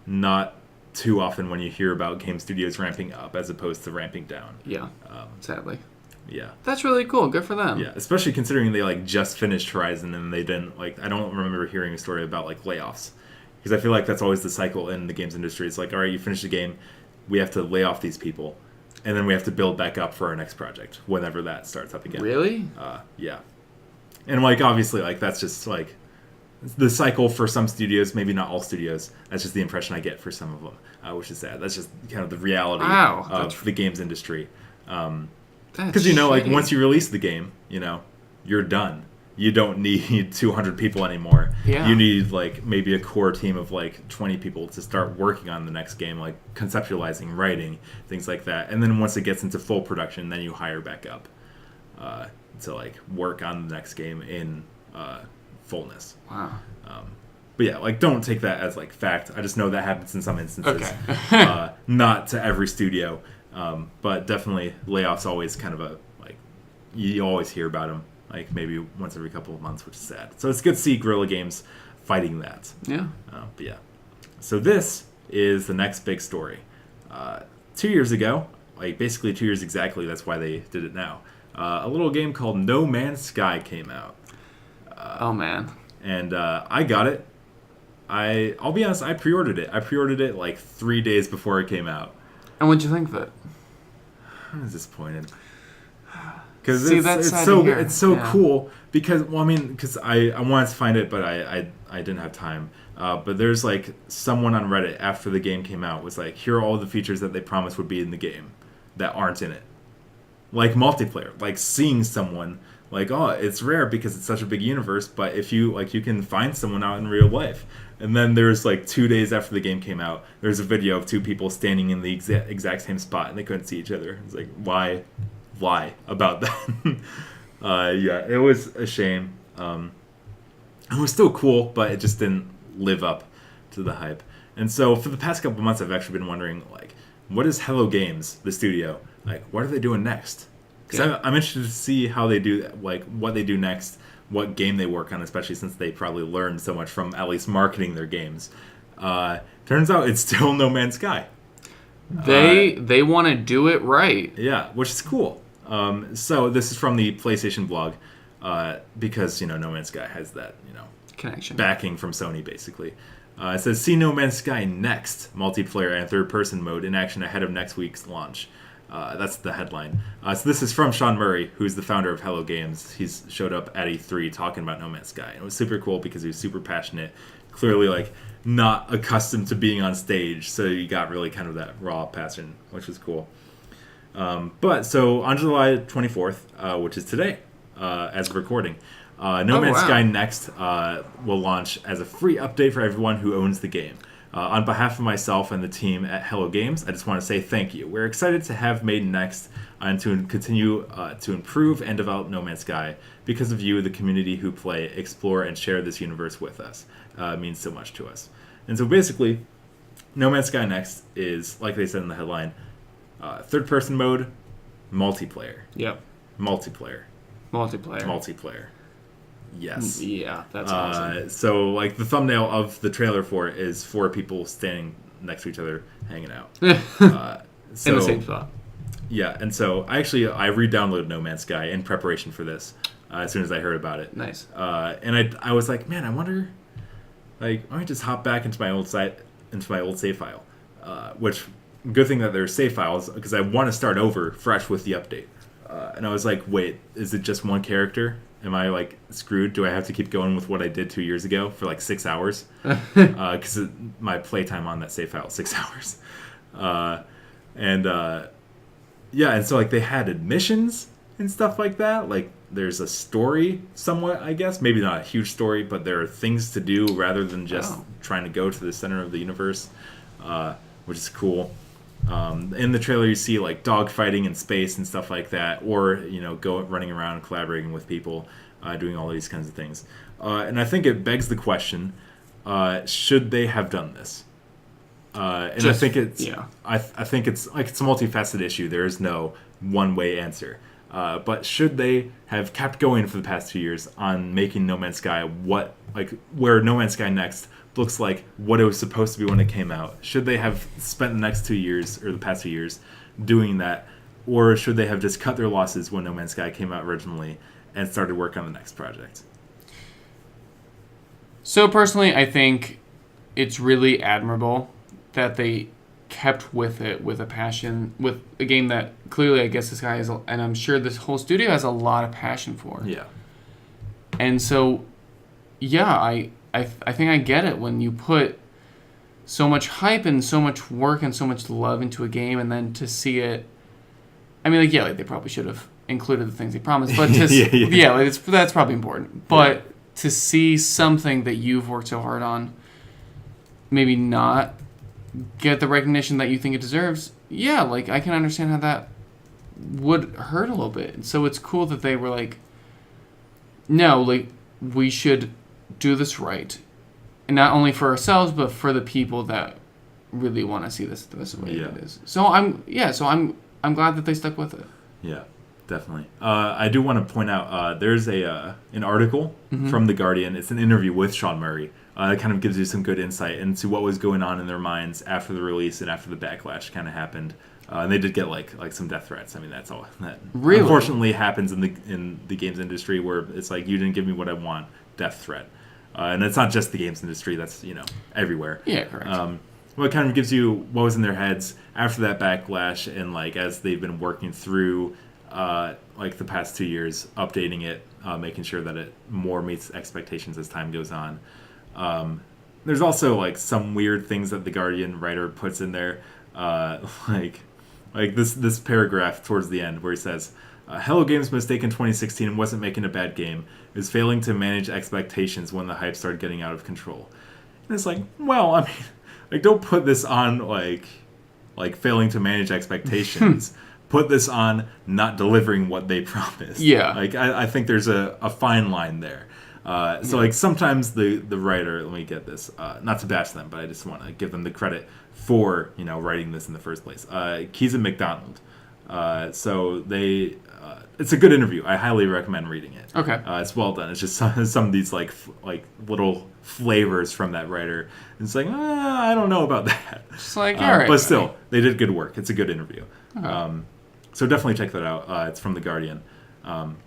Not too often when you hear about game studios ramping up as opposed to ramping down. Yeah, sadly. Yeah. That's really cool. Good for them. Yeah, especially considering they just finished Horizon and they didn't I don't remember hearing a story about layoffs. Because I feel like that's always the cycle in the games industry. It's all right, you finish the game, we have to lay off these people, and then we have to build back up for our next project whenever that starts up again. Really? Yeah. And obviously that's just the cycle for some studios, maybe not all studios. That's just the impression I get for some of them, which is sad. That's just kind of the reality of the games industry. Because once you release the game, you're done. You don't need 200 people anymore. Yeah. You need maybe a core team of 20 people to start working on the next game, conceptualizing, writing, things like that. And then once it gets into full production, then you hire back up to work on the next game in fullness. Wow. But yeah, don't take that as fact. I just know that happens in some instances. Okay. Not to every studio. But definitely layoffs always kind of you always hear about them maybe once every couple of months, which is sad. So it's good to see Guerrilla Games fighting that. Yeah. But yeah. So this is the next big story. 2 years ago, basically 2 years exactly, that's why they did it now. A little game called No Man's Sky came out. Oh man. And I got it. I'll be honest, I pre-ordered it. I pre-ordered it 3 days before it came out. And what'd you think of it? I was disappointed. Because it's so cool. Because I wanted to find it, but I didn't have time. But there's someone on Reddit after the game came out was here are all the features that they promised would be in the game that aren't in it. Multiplayer, seeing someone it's rare because it's such a big universe. But if you you can find someone out in real life. And then there's 2 days after the game came out, there's a video of two people standing in the exact same spot and they couldn't see each other. It's why lie about that? Yeah, it was a shame. It was still cool, but it just didn't live up to the hype. And so for the past couple months, I've actually been wondering, what is Hello Games, the studio, what are they doing next? Because I'm interested to see how they do, what they do next, what game they work on, especially since they probably learned so much from at least marketing their games. Turns out it's still No Man's Sky. They want to do it right. Yeah, which is cool. So this is from the PlayStation blog, because No Man's Sky has that connection, backing from Sony, basically. It says, see No Man's Sky next, multiplayer and third-person mode in action ahead of next week's launch. That's the headline. So this is from Sean Murray, who's the founder of Hello Games. He's showed up at E3 talking about No Man's Sky. And it was super cool because he was super passionate, clearly not accustomed to being on stage. So you got really kind of that raw passion, which was cool. But so on July 24th, which is today, as of recording, No Man's Sky Next will launch as a free update for everyone who owns the game. On behalf of myself and the team at Hello Games, I just want to say thank you. We're excited to have made next and to continue to improve and develop No Man's Sky because of you, the community who play, explore, and share this universe with us. It means so much to us. And so basically, No Man's Sky Next is, like they said in the headline, third-person mode, multiplayer. Yep. Multiplayer. Yes. Yeah, that's awesome. So, like, the thumbnail of the trailer for it is 4 people standing next to each other, hanging out. In the same spot. Yeah, and so I re-downloaded No Man's Sky in preparation for this as soon as I heard about it. Nice. And I was like, man, I wonder, like, I might just hop back into my old save file. Which, good thing that there's save files, because I want to start over fresh with the update. And I was like, wait, is it just one character? Am I, like, screwed? Do I have to keep going with what I did 2 years ago for, like, 6 hours? Because my playtime on that save file is 6 hours. Yeah, and so, like, they had admissions and stuff like that. Like, there's a story somewhat, I guess. Maybe not a huge story, but there are things to do rather than just trying to go to the center of the universe, which is cool. In the trailer, you see, like, dogfighting in space and stuff like that, or, you know, running around collaborating with people, doing all these kinds of things. And I think it begs the question, should they have done this? And I think it's I think it's like it's a multifaceted issue. There is no one-way answer. But should they have kept going for the past 2 years on making No Man's Sky where No Man's Sky Next looks like what it was supposed to be when it came out? Should they have spent the next 2 years or the past 2 years doing that, or should they have just cut their losses when No Man's Sky came out originally and started work on the next project? So personally, I think it's really admirable that they kept with it with a passion, with a game that clearly I guess this guy has, and I'm sure this whole studio has a lot of passion for. Yeah. And so, yeah, I think I get it when you put so much hype and so much work and so much love into a game, and then to see it, I mean, like they probably should have included the things they promised, but that's probably important. But to see something that you've worked so hard on, maybe not get the recognition that you think it deserves, like, I can understand how that would hurt a little bit. So it's cool that they were like, no, like, we should do this right. And not only for ourselves, but for the people that really want to see this the way it is. So I'm glad that they stuck with it. Yeah, definitely. I do want to point out there's an article from The Guardian. It's an interview with Sean Murray. It kind of gives you some good insight into what was going on in their minds after the release and after the backlash kind of happened. And they did get like some death threats. I mean, that's all that really unfortunately happens in the games industry, where it's like, you didn't give me what I want, death threat. And it's not just the games industry, that's, everywhere. Yeah, correct. Well, it kind of gives you what was in their heads after that backlash, and like as they've been working through like the past 2 years, updating it, making sure that it more meets expectations as time goes on. There's also like some weird things that the Guardian writer puts in there, like this paragraph towards the end where he says, Hello Games' mistake in 2016 wasn't making a bad game. It was failing to manage expectations when the hype started getting out of control. And it's like, well, I mean, like, don't put this on like failing to manage expectations. Put this on not delivering what they promised. Yeah. Like, I think there's a fine line there. So like sometimes the writer, let me get this, not to bash them, but I just want to give them the credit for writing this in the first place. Keys and McDonald. So they, it's a good interview. I highly recommend reading it. Okay. It's well done. It's just some of these like little flavors from that writer. It's like, I don't know about that. Just like, all right. But still, they did good work. It's a good interview. Okay. So definitely check that out. It's from The Guardian.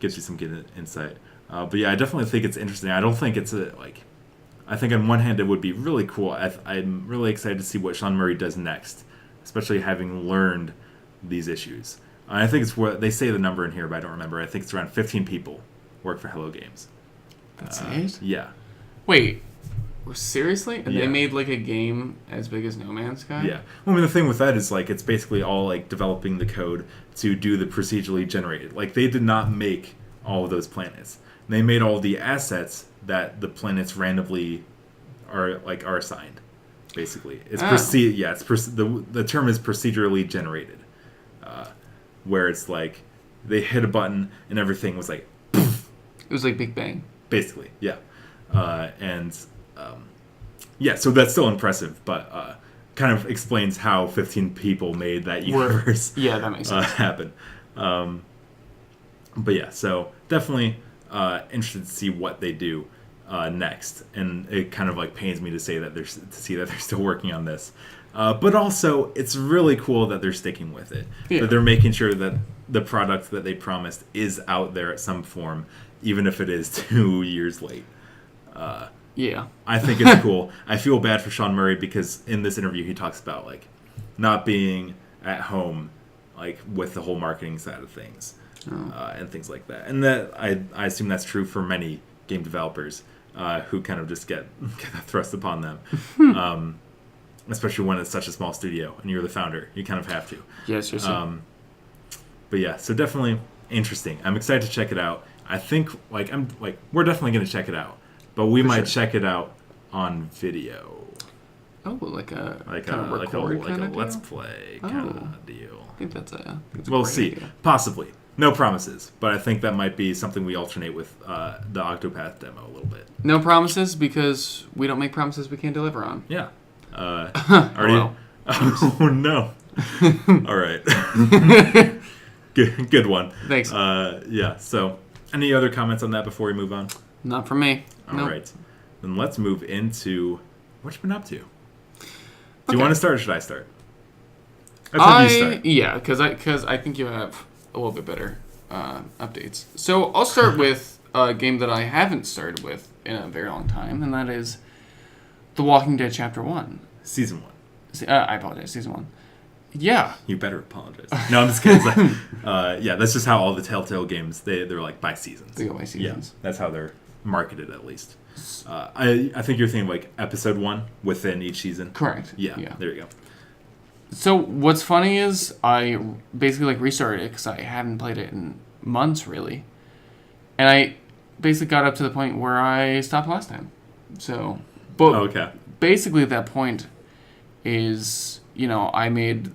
Gives you some good insight. But yeah, I definitely think it's interesting. I don't think it's I think on one hand it would be really cool. I'm really excited to see what Sean Murray does next, especially having learned these issues. I think it's what they say the number in here, but I don't remember. I think it's around 15 people work for Hello Games. That's it? Yeah. Wait, seriously? And Yeah. they made like a game as big as No Man's Sky? Yeah. Well, I mean, the thing with that is like it's basically all like developing the code to do the procedurally generated. Like they did not make all of those planets. They made all the assets that the planets randomly are assigned. basically. It's the term is procedurally generated, where it's like they hit a button and everything was like poof, It was like Big Bang. basically, yeah. So that's still impressive, but kind of explains how 15 people made that universe Yeah, that makes sense. happen. But yeah, so definitely interested to see what they do next, and it kind of like pains me to see that they're still working on this. But also, it's really cool that they're sticking with it. Yeah. That they're making sure that the product that they promised is out there at some form, even if it is 2 years late. Yeah. I think it's cool. I feel bad for Sean Murray because in this interview he talks about like not being at home, like with the whole marketing side of things, and things like that. And that I assume that's true for many game developers who kind of just get that thrust upon them, especially when it's such a small studio and you're the founder. You kind of have to. Yes, you're so. But yeah, so definitely interesting. I'm excited to check it out. I think we're definitely going to check it out. But we might check it out on video. Oh, like a let's play kind of deal. I think that's a we'll great see. idea. Possibly. No promises, but I think that might be something we alternate with the Octopath demo a little bit. No promises because we don't make promises we can't deliver on. Yeah. Well. Oh no. All right. Good one. Thanks. Yeah. So, any other comments on that before we move on? Not from me. All right. Then let's move into what you've been up to. Do you want to start or should I start? Let's have you start. Yeah, because I think you have a little bit better updates. So I'll start with a game that I haven't started with in a very long time, and that is The Walking Dead Chapter 1. Season 1. I apologize, Season 1. Yeah. You better apologize. No, I'm just kidding. Yeah, that's just how all the TellTale games, they're like by seasons. They go by seasons. Yeah, that's how they're marketed at least. I think you're thinking like episode 1 within each season. Correct. Yeah, there you go. So what's funny is I basically restarted it because I hadn't played it in months really, and I basically got up to the point where I stopped last time. So, but okay. Basically that point is I made.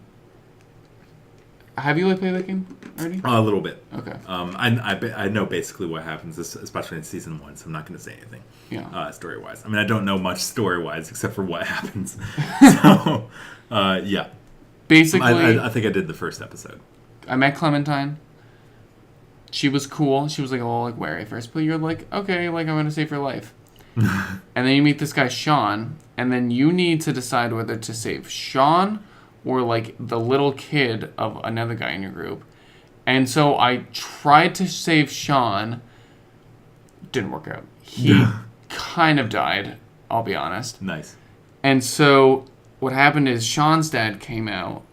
Have you played that game already? A little bit. Okay. I know basically what happens, especially in season 1, so I'm not going to say anything. Yeah. Story wise, I mean I don't know much story wise except for what happens. So, yeah. Basically, I think I did the first episode. I met Clementine. She was cool. She was a little wary at first, but you're like, okay, I'm gonna save her life. And then you meet this guy Sean, and then you need to decide whether to save Sean or the little kid of another guy in your group. And so I tried to save Sean. Didn't work out. He kind of died, I'll be honest. Nice. And so what happened is Sean's dad came out,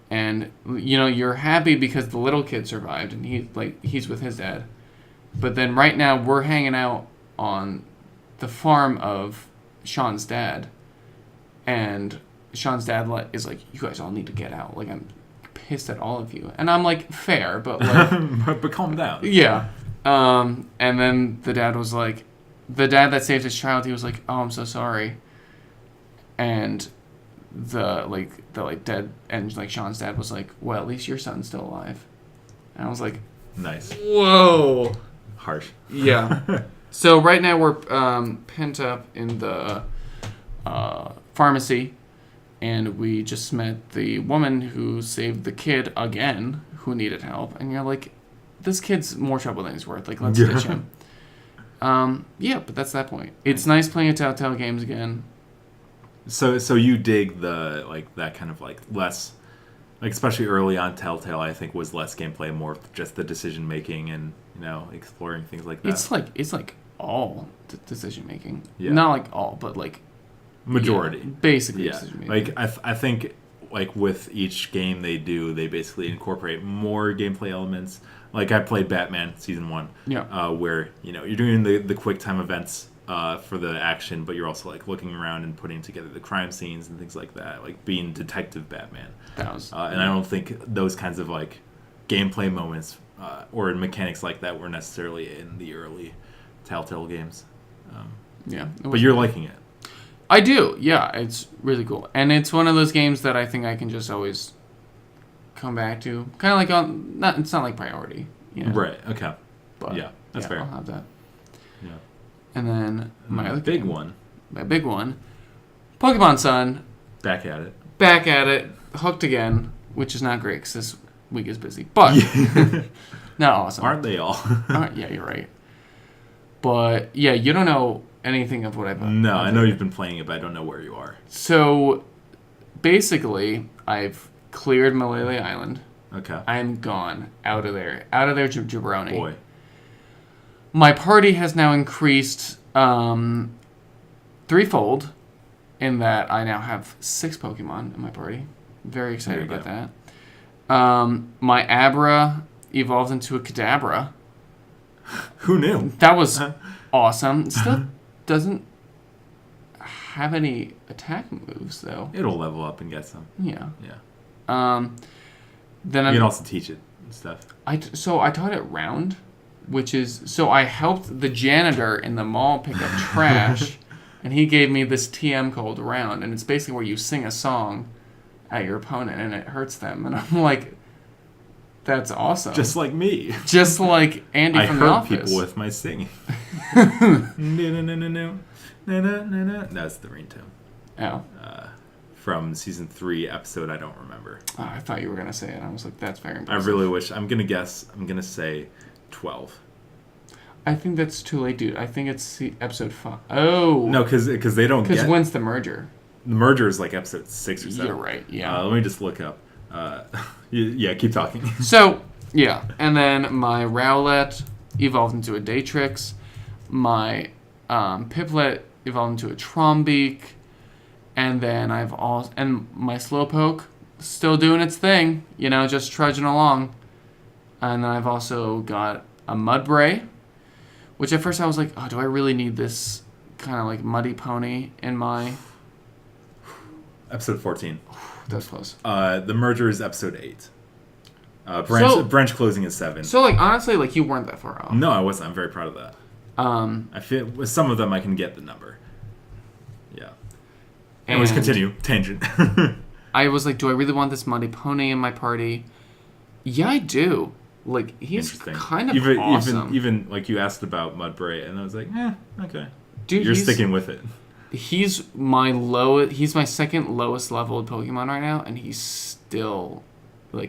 and you're happy because the little kid survived, and he's with his dad. But then right now we're hanging out on the farm of Sean's dad, and Sean's dad is like, you guys all need to get out. I'm pissed at all of you, and I'm like, fair, but but calm down. Yeah. And then the dad was like, the dad that saved his child, he was like, oh, I'm so sorry. And the dead, and Sean's dad was like, well, at least your son's still alive. And I was like, nice. Whoa. Harsh. Yeah. So right now we're pent up in the pharmacy, and we just met the woman who saved the kid again, who needed help. And you're like, this kid's more trouble than he's worth. Let's ditch him. Yeah, but that's that point. It's nice playing TellTale games again. So you dig the that kind of less, especially early on TellTale, I think was less gameplay, more just the decision making and exploring things like that. It's all decision making. Yeah. Not all, but majority. Yeah, basically yeah. decision making. I think with each game they do, they basically incorporate more gameplay elements. I played Batman Season 1, where you're doing the quick time events for the action, but you're also looking around and putting together the crime scenes and things like that, being Detective Batman. That was, and I don't think those kinds of gameplay moments or mechanics like that were necessarily in the early TellTale games. yeah, but you're liking it. I do. Yeah, it's really cool, and it's one of those games that I think I can just always come back to. Kind of like it's not like priority, you know? Right. Okay. But Yeah, that's fair. I'll have that. Yeah. And then my other big game, one. My big one, Pokemon Sun. Back at it. Hooked again, which is not great because this week is busy, but not awesome. Aren't they all? Yeah, you're right. But yeah, you don't know anything of what I've done. No, I know you've been playing it, but I don't know where you are. So basically, I've cleared Malele Island. Okay. I'm gone. Out of there, jabroni. Boy. My party has now increased threefold in that I now have 6 Pokemon in my party. Very excited about that. My Abra evolved into a Kadabra. Who knew? That was awesome. Still doesn't have any attack moves, though. It'll level up and get some. Yeah. Yeah. Then you can also teach it and stuff. So I taught it round, which is... So I helped the janitor in the mall pick up trash, and he gave me this TM called round, and it's basically where you sing a song at your opponent, and it hurts them. And I'm like, that's awesome. Just like me. Just like Andy from The Office. I hurt people with my singing. That's the ringtone. Oh. From season 3 episode I don't remember. Oh, I thought you were going to say it. I was like, that's very impressive. I really wish. I'm going to say 12. I think that's too late, dude. I think it's episode 5. Oh. No, because they don't get... Because when's the merger? The merger is like episode 6 or 7. You're right, yeah. Let me just look up. Yeah, keep talking. So, yeah. And then my Rowlet evolved into a Daytrix. My Piplet evolved into a Trombeak. And then and my Slowpoke still doing its thing, just trudging along. And then I've also got a Mudbray, which at first I was like, oh, do I really need this kind of like muddy pony in my... Episode 14. That's close. The merger is episode 8. Branch closing is 7. So, honestly, you weren't that far off. No, I wasn't. I'm very proud of that. I feel with some of them I can get the number. Yeah. Anyways, continue. Tangent. I was like, do I really want this muddy pony in my party? Yeah, I do. He's kind of awesome. Even you asked about Mudbray, and I was like, okay. Dude, you're sticking with it. He's my second lowest leveled Pokemon right now, and he still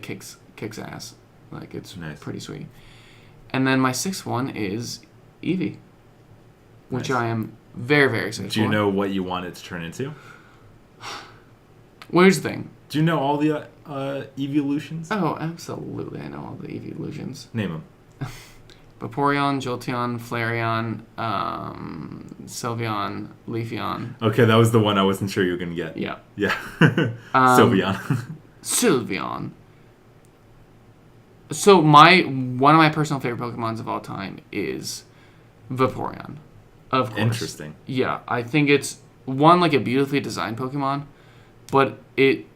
kicks ass. It's nice. Pretty sweet. And then my 6th one is Eevee, which I am very, very excited for. Do you know what you want it to turn into? Well, here's the thing. Do you know all the evolutions? Oh, absolutely. I know all the evolutions. Name them. Vaporeon, Jolteon, Flareon, Sylveon, Leafeon. Okay, that was the one I wasn't sure you were going to get. Yeah. Yeah. Sylveon. Sylveon. So one of my personal favorite Pokemons of all time is Vaporeon. Of course. Interesting. Yeah, I think it's a beautifully designed Pokemon, but it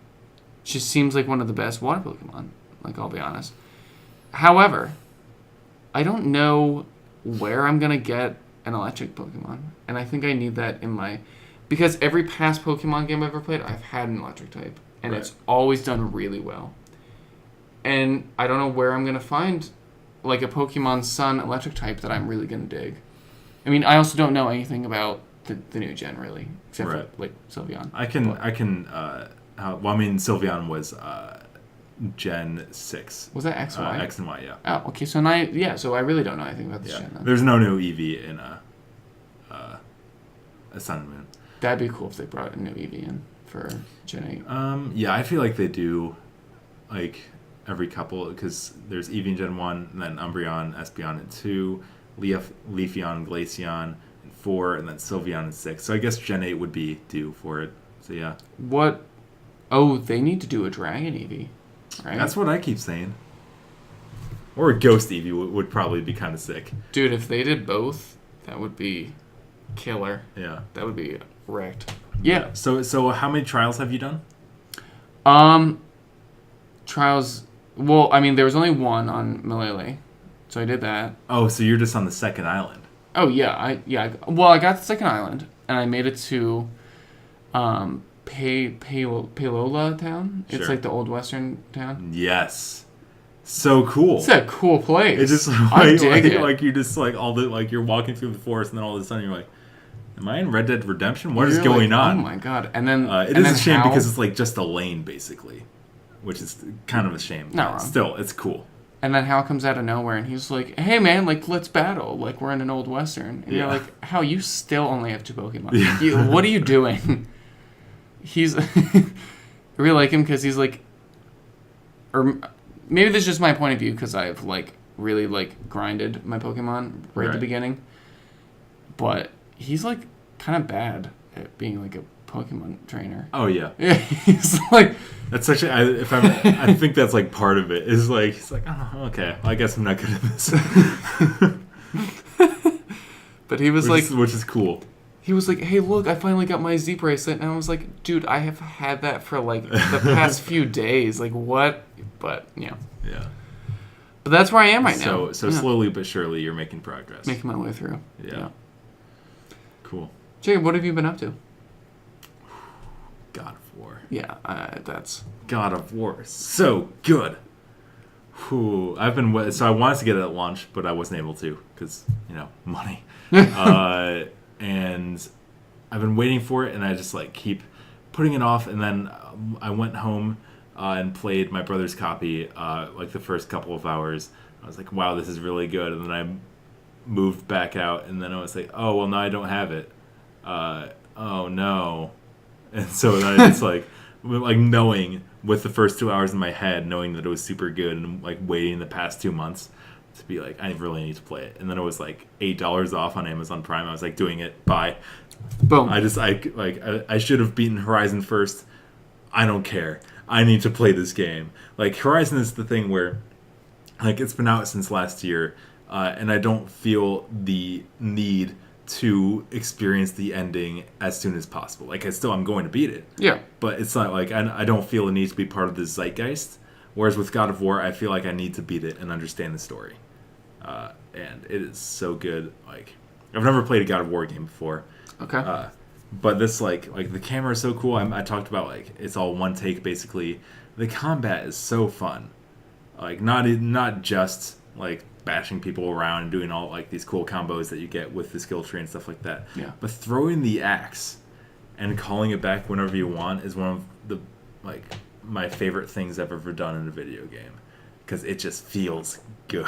just seems like one of the best water Pokemon. I'll be honest. However, I don't know where I'm gonna get an electric Pokemon, and I think I need that because every past Pokemon game I've ever played, I've had an electric type, and It's always done really well. And I don't know where I'm gonna find a Pokemon Sun electric type that I'm really gonna dig. I mean, I also don't know anything about the new gen really, except for Sylveon. I can. Sylveon was Gen 6. Was that X, Y? X and Y, yeah. Oh, okay. So now, so I really don't know anything about this gen. Then. There's no new Eevee in a Sun and Moon. That'd be cool if they brought a new Eevee in for Gen 8. Yeah, I feel like they do, every couple, because there's Eevee in Gen 1, and then Umbreon, Espeon in 2, Leafeon, Glaceon in 4, and then Sylveon in 6. So I guess Gen 8 would be due for it. So yeah. What? Oh, they need to do a Dragon Eevee. Right? That's what I keep saying. Or a Ghost Eevee would probably be kind of sick. Dude, if they did both, that would be killer. Yeah. That would be wrecked. Yeah. So how many trials have you done? Trials... Well, there was only one on Malele, so I did that. Oh, so you're just on the second island. Oh, yeah. I got the second island, and I made it to Palola town. It's Sure. like the old western town. Yes. So cool. It's a cool place. It's just I dig it. like you just like all the like you're walking through the forest and then all of a sudden you're like, am I in Red Dead Redemption? What is You're going like, on? Oh my god! And then It and is then a shame Hal- because it's like just a lane basically, which is kind of a shame. Not but wrong. Still, it's cool. And then Hal comes out of nowhere and he's like, "Hey man, like let's battle. Like we're in an old western." And you're Yeah. like, "Hal, you still only have 2 Pokemon. Yeah. What are you doing?" He's I really like him because he's like, or maybe this is just my point of view because I've like really like grinded my Pokemon right at the beginning. But he's like kind of bad at being like a Pokemon trainer. Oh yeah. Yeah, he's like. That's actually I think that's like part of it. Is like he's like, oh okay, I guess I'm not good at this. But he was which is cool. He was like, "Hey, look, I finally got my Z bracelet," and I was like, "Dude, I have had that for like the past few days. Like, what?" But yeah. Yeah. But that's where I am right now. So slowly but surely you're making progress. Making my way through. Yeah. Cool. Jacob, what have you been up to? God of War. Yeah, that's. God of War is so good. Whew. I wanted to get it at launch, but I wasn't able to because money. And I've been waiting for it, and I just like keep putting it off. And then I went home and played my brother's copy like the first couple of hours. I was like, wow, this is really good. And then I moved back out, and then I was like, oh well, now I don't have it. Oh no. And so then it's like knowing with the first 2 hours in my head, knowing that it was super good, and like waiting the past 2 months to be like, I really need to play it. And then it was like $8 off on Amazon Prime. I was like, doing it. Bye. Boom. I should have beaten Horizon first. I don't care. I need to play this game. Like Horizon is the thing where, like, it's been out since last year, and I don't feel the need to experience the ending as soon as possible. Like, I'm going to beat it. Yeah. But it's not like I don't feel a need to be part of the zeitgeist. Whereas with God of War, I feel like I need to beat it and understand the story. And it is so good. Like, I've never played a God of War game before. Okay. But this, like the camera is so cool. I talked about, like, it's all one take, basically. The combat is so fun. Like, not just, like, bashing people around and doing all, like, these cool combos that you get with the skill tree and stuff like that. Yeah. But throwing the axe and calling it back whenever you want is one of the, like, my favorite things I've ever done in a video game. Because it just feels good.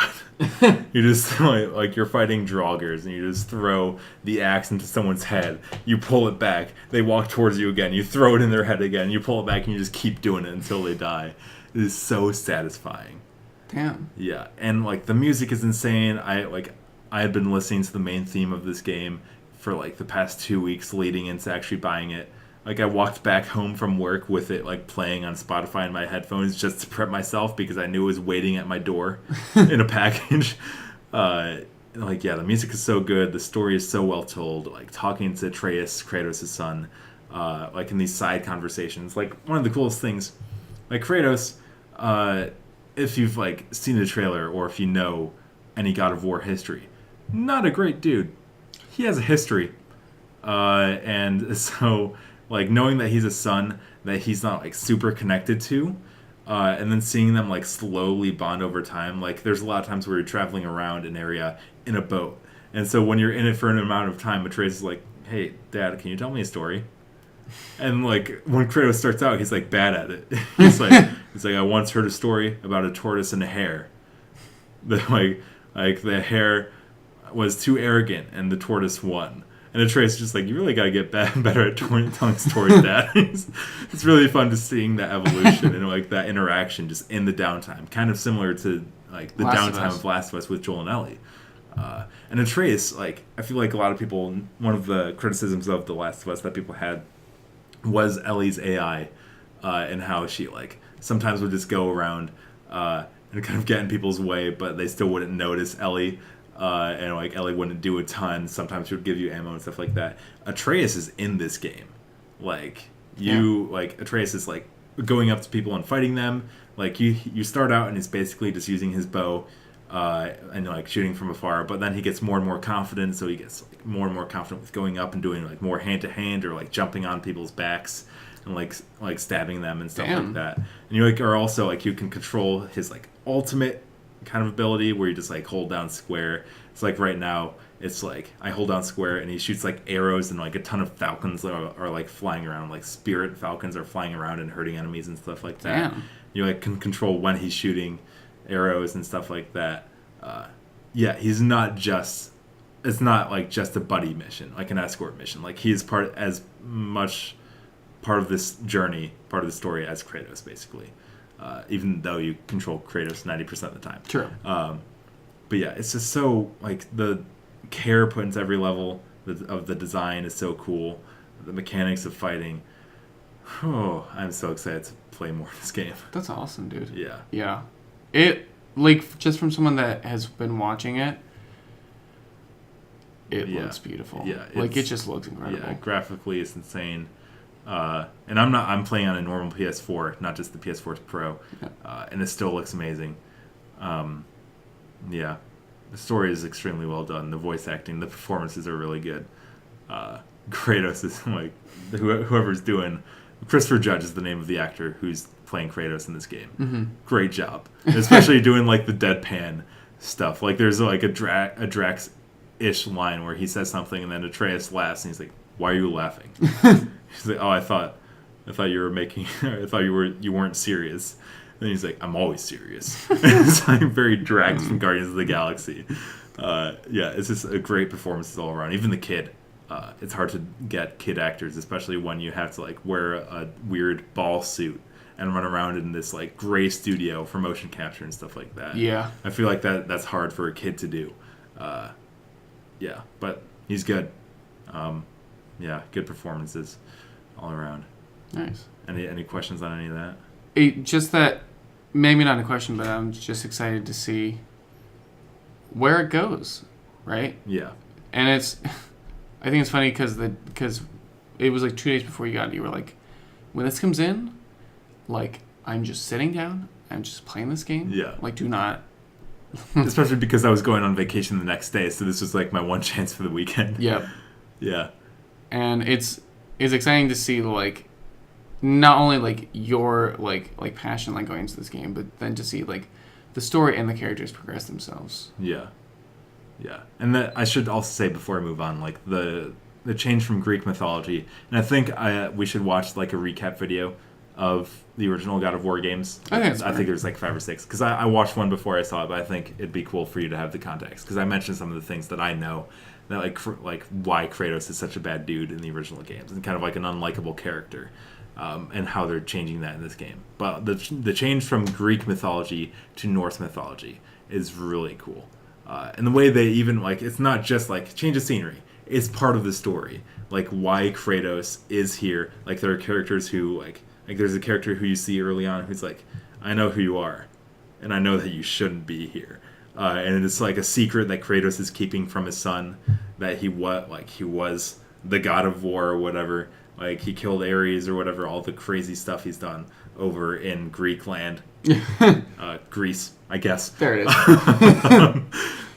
You just, like, you're fighting Draugrs, and you just throw the axe into someone's head. You pull it back. They walk towards you again. You throw it in their head again. You pull it back, and you just keep doing it until they die. It is so satisfying. Damn. Yeah, and, like, the music is insane. I had been listening to the main theme of this game for, like, the past 2 weeks leading into actually buying it. Like, I walked back home from work with it, like, playing on Spotify in my headphones just to prep myself because I knew it was waiting at my door in a package. Like, yeah, the music is so good. The story is so well told. Like, talking to Atreus, Kratos' son, like, in these side conversations. Like, one of the coolest things, like, Kratos, if you've, like, seen the trailer or if you know any God of War history, not a great dude. He has a history. And so, like, knowing that he's a son that he's not, like, super connected to, and then seeing them, like, slowly bond over time. Like, there's a lot of times where you're traveling around an area in a boat. And so when you're in it for an amount of time, Atreus is like, hey, Dad, can you tell me a story? And, like, when Kratos starts out, he's, like, bad at it. he's like, I once heard a story about a tortoise and a hare. That, like the hare was too arrogant, and the tortoise won. And Atreus is just like, you really got to get better at telling stories, Dad. It's really fun to seeing that evolution and, like, that interaction just in the downtime. Kind of similar to, like, the downtime of Last of Us with Joel and Ellie. And Atreus, like, I feel like a lot of people, one of the criticisms of The Last of Us that people had was Ellie's AI, and how she, like, sometimes would just go around and kind of get in people's way, but they still wouldn't notice Ellie. And, like, Ellie wouldn't do a ton. Sometimes she would give you ammo and stuff like that. Atreus is in this game. Like, like, Atreus is, like, going up to people and fighting them. Like, you start out and he's basically just using his bow, and like shooting from afar. But then he gets more and more confident, so he gets like more and more confident with going up and doing like more hand to hand or like jumping on people's backs and like stabbing them and stuff like that. And you like are also like you can control his like ultimate kind of ability where you just like hold down square. It's like right now it's like I hold down square and he shoots like arrows and like a ton of falcons are like flying around, like spirit falcons are flying around and hurting enemies and stuff like that. Damn. You like can control when he's shooting arrows and stuff like that. Yeah, he's not just. It's not like just a buddy mission, like an escort mission. Like he is as much part of this journey, part of the story as Kratos, basically. Even though you control Kratos 90% of the time. True. But yeah, it's just so like the care put into every level of the design is so cool. The mechanics of fighting. Oh, I'm so excited to play more of this game. That's awesome, dude. Yeah. Yeah. It, like, just from someone that has been watching it, it looks beautiful. Yeah. Like, it just looks incredible. Yeah, graphically it's insane. And I'm playing on a normal PS4, not just the PS4 Pro. Yeah. And it still looks amazing. Yeah. The story is extremely well done. The voice acting, the performances are really good. Kratos is like, whoever's doing... Christopher Judge is the name of the actor who's playing Kratos in this game. Mm-hmm. Great job. Especially doing like the deadpan stuff. Like there's like a Drax-ish line where he says something and then Atreus laughs and he's like, "Why are you laughing?" He's like, "Oh, I thought you were making I thought you weren't serious." And he's like, "I'm always serious." It's like very Drax from Guardians of the Galaxy. Yeah, it's just a great performance all around. Even the kid. It's hard to get kid actors, especially when you have to like wear a weird ball suit and run around in this like gray studio for motion capture and stuff like that. Yeah, I feel like that's hard for a kid to do. Yeah, but he's good. Yeah, good performances all around. Nice. Any questions on any of that? Just that, maybe not a question, but I'm just excited to see where it goes, right? Yeah. And I think it's funny because it was like 2 days before you got it. You were like, when this comes in, like, I'm just sitting down, I'm just playing this game. Yeah. Like, do not. Especially because I was going on vacation the next day, so this was like my one chance for the weekend. Yep. Yeah. And it's exciting to see, like, not only like your like passion like going into this game, but then to see like the story and the characters progress themselves. Yeah. Yeah, and that I should also say before I move on, like the change from Greek mythology, and I think we should watch like a recap video of the original God of War games. I think there's like 5 or 6 because I watched one before I saw it, but I think it'd be cool for you to have the context because I mentioned some of the things that I know that like why Kratos is such a bad dude in the original games and kind of like an unlikable character, and how they're changing that in this game. But the change from Greek mythology to Norse mythology is really cool. And the way they even, like, it's not just, like, change of scenery. It's part of the story. Like, why Kratos is here. Like, there are characters who, like there's a character who you see early on who's like, I know who you are. And I know that you shouldn't be here. And it's, like, a secret that Kratos is keeping from his son. That he was the god of war or whatever. Like, he killed Ares or whatever. All the crazy stuff he's done over in Greek land. Greece, I guess. There it is.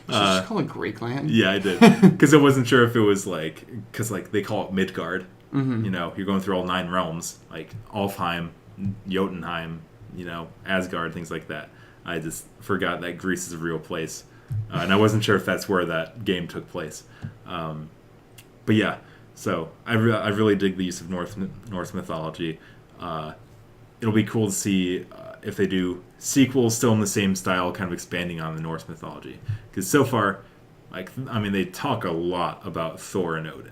Should you just call it Greek land? Yeah, I did. Because I wasn't sure if it was like... Because like they call it Midgard. Mm-hmm. You know, you're going through all 9 realms. Like Alfheim, Jotunheim, you know, Asgard, things like that. I just forgot that Greece is a real place. And I wasn't sure if that's where that game took place. But yeah, so I really dig the use of Norse mythology. It'll be cool to see if they do sequels still in the same style, kind of expanding on the Norse mythology. Because so far, like, I mean, they talk a lot about Thor and Odin,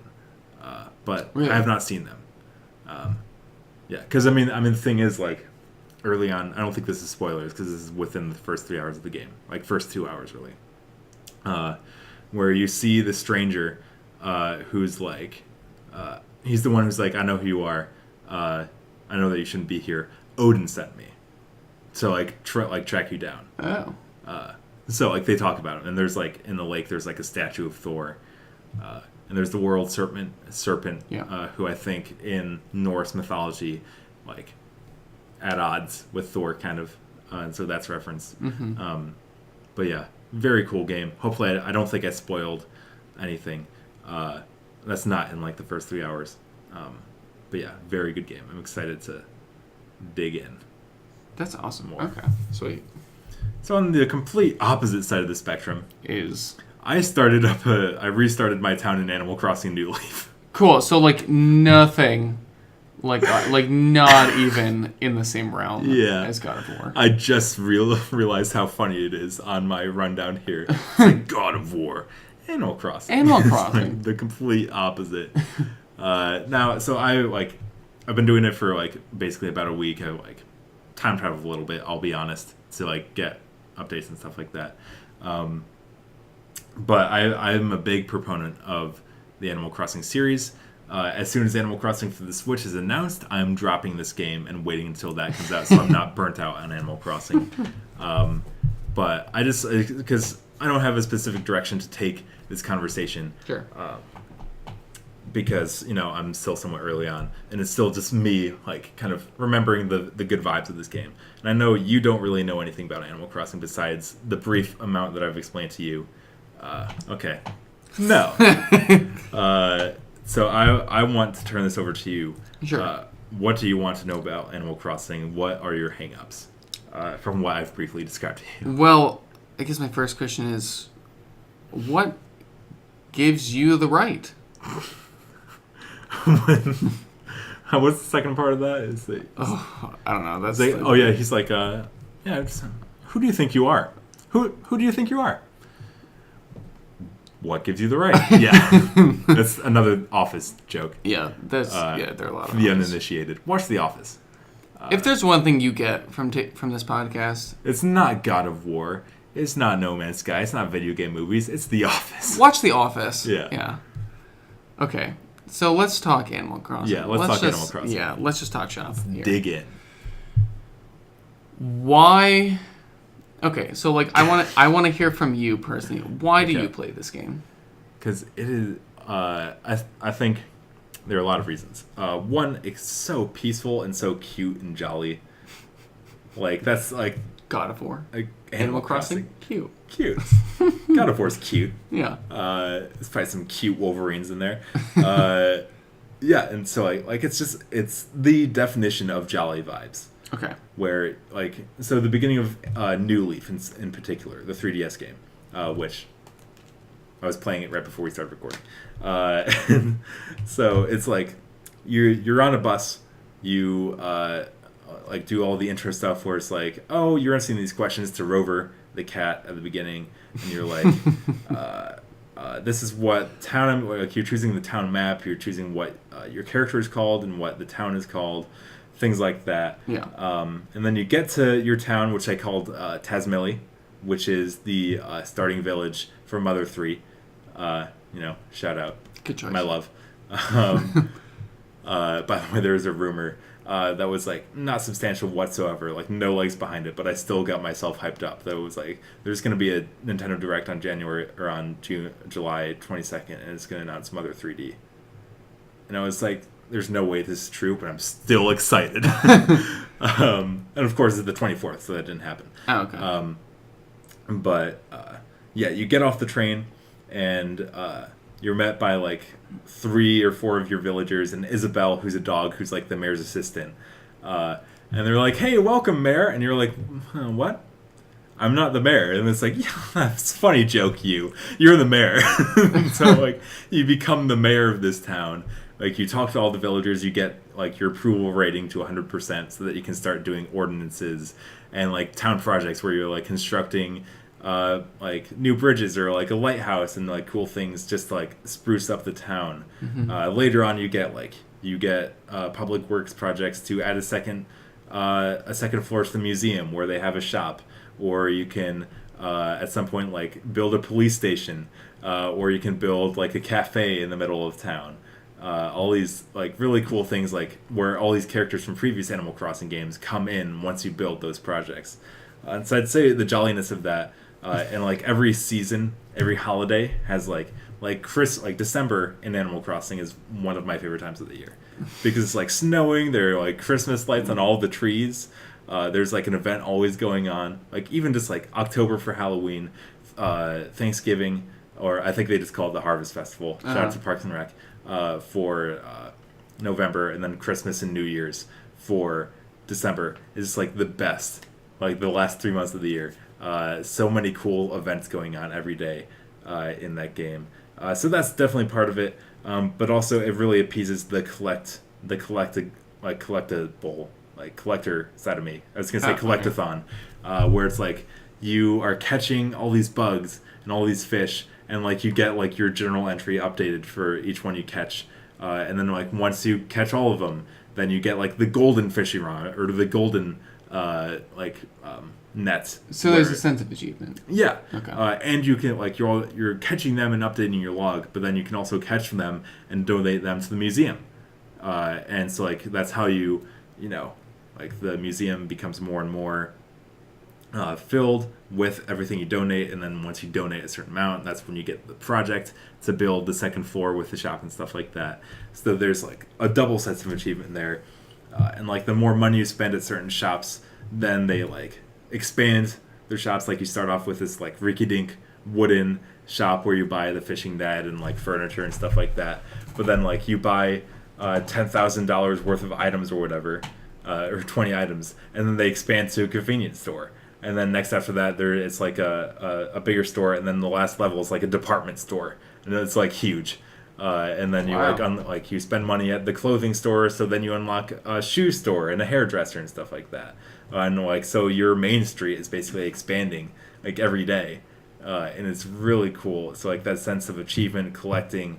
but really? I have not seen them. Yeah, because I mean, the thing is, like, early on, I don't think this is spoilers because this is within the first 3 hours of the game, like first 2 hours really, where you see the stranger, who's like, he's the one who's like, I know who you are. I know that you shouldn't be here. Odin sent me to like track you down. Oh. So like they talk about it, and there's like in the lake there's like a statue of Thor, and there's the world serpent, yeah. Who I think in Norse mythology, like at odds with Thor kind of, and so that's referenced. Mm-hmm. But yeah, very cool game. Hopefully, I don't think I spoiled anything. That's not in like the first 3 hours. But yeah, very good game. I'm excited to dig in. That's awesome. More. Okay, sweet. So on the complete opposite side of the spectrum Is I restarted my town in Animal Crossing New Leaf. cool. So like nothing, like not even in the same realm as God of War. I just realized how funny it is on my rundown here. It's like God of War, Animal Crossing. Animal It's Crossing. like the complete opposite. Now, so I've been doing it for like basically about a week. I like time traveled a little bit. I'll be honest, to like get updates and stuff like that. But I'm a big proponent of the Animal Crossing series. As soon as Animal Crossing for the Switch is announced, I'm dropping this game and waiting until that comes out, so I'm not burnt out on Animal Crossing. But I just, because I don't have a specific direction to take this conversation. Sure. Because, I'm still somewhat early on, and it's still just me, like, kind of remembering the good vibes of this game. And I know you don't really know anything about Animal Crossing besides the brief amount that I've explained to you. Okay. No. So I want to turn this over to you. Sure. What do you want to know about Animal Crossing? What are your hang-ups from what I've briefly described to you? Well, I guess my first question is, what gives you the right? What's the second part of that? I don't know. That's he's like, who do you think you are? Who do you think you are? What gives you the right? Yeah, that's another Office joke. Yeah, there are a lot of the uninitiated. Watch The Office. If there's one thing you get from this podcast, it's not God of War. It's not No Man's Sky. It's not video game movies. It's The Office. Watch The Office. Yeah. Okay, so let's talk Animal Crossing. Yeah, let's talk Animal Crossing. Yeah, let's just talk shop here. Dig in. Why? Okay, so like I want to hear from you personally. Why do you play this game? Because it is. I think there are a lot of reasons. One, it's so peaceful and so cute and jolly. Like that's like God of War. Like Animal Crossing. Cute. God of War's cute. Yeah. There's probably some cute Wolverines in there. Yeah, and so like it's the definition of jolly vibes. Okay. Where the beginning of New Leaf in particular, the 3DS game, which I was playing it right before we started recording. So it's like you're on a bus, you do all the intro stuff where it's like, oh, you're answering these questions to Rover the cat at the beginning, and you're like, this is what town you're choosing the town map, you're choosing what your character is called and what the town is called. Things like that. Yeah. And then you get to your town, which I called Tasmilly, which is the starting village for Mother 3. Shout out. Good choice. My love. By the way, there was a rumor that was not substantial whatsoever, no legs behind it, but I still got myself hyped up. That was there's going to be a Nintendo Direct on July 22nd, and it's going to announce Mother 3D. And I was like, there's no way this is true, but I'm still excited. And of course, it's the 24th, so that didn't happen. Oh, okay. But you get off the train, and you're met by 3 or 4 of your villagers, and Isabel, who's a dog, who's the mayor's assistant. And they're like, "Hey, welcome, mayor." And you're like, "What? I'm not the mayor." And it's like, "Yeah, it's a funny joke, you're the mayor." So you become the mayor of this town. You talk to all the villagers, you get your approval rating to 100% so that you can start doing ordinances and town projects where you're constructing new bridges or a lighthouse and cool things just to spruce up the town. Mm-hmm. Later on you get public works projects to add a second floor to the museum where they have a shop, or you can at some point build a police station, or you can build a cafe in the middle of town. All these really cool things where all these characters from previous Animal Crossing games come in once you build those projects. And so I'd say the jolliness of that, and every season, every holiday has December in Animal Crossing is one of my favorite times of the year because it's snowing. There are Christmas lights on all the trees. There's an event always going on. Even just October for Halloween. Thanksgiving, or I think they just call it the Harvest Festival. Shout out to Parks and Rec for November, and then Christmas and New Year's for December is just like the best. Like the last 3 months of the year, so many cool events going on every day in that game. So that's definitely part of it. But also it really appeases the collectible, like collector side of me. I was gonna say collectathon, where it's like you are catching all these bugs and all these fish, and like you get like your journal entry updated for each one you catch, and then like once you catch all of them, then you get like the golden fishing rod or the golden nets. So there's a sense of achievement. Yeah. Okay. And you can like you're catching them and updating your log, but then you can also catch them and donate them to the museum. And so like that's how you like the museum becomes more and more filled with everything you donate, and then once you donate a certain amount, that's when you get the project to build the second floor with the shop and stuff like that. So there's like a double sense of achievement there. And like the more money you spend at certain shops, then they like expand their shops. Like you start off with this like rinky-dink wooden shop where you buy the fishing net and like furniture and stuff like that. But then like you buy $10,000 worth of items or whatever, or 20 items, and then they expand to a convenience store. And then next after that, it's like a bigger store, and then the last level is like a department store, and it's like huge. And then you you spend money at the clothing store, so then you unlock a shoe store and a hairdresser and stuff like that. And like so, your main street is basically expanding like every day, and it's really cool. So like that sense of achievement, collecting,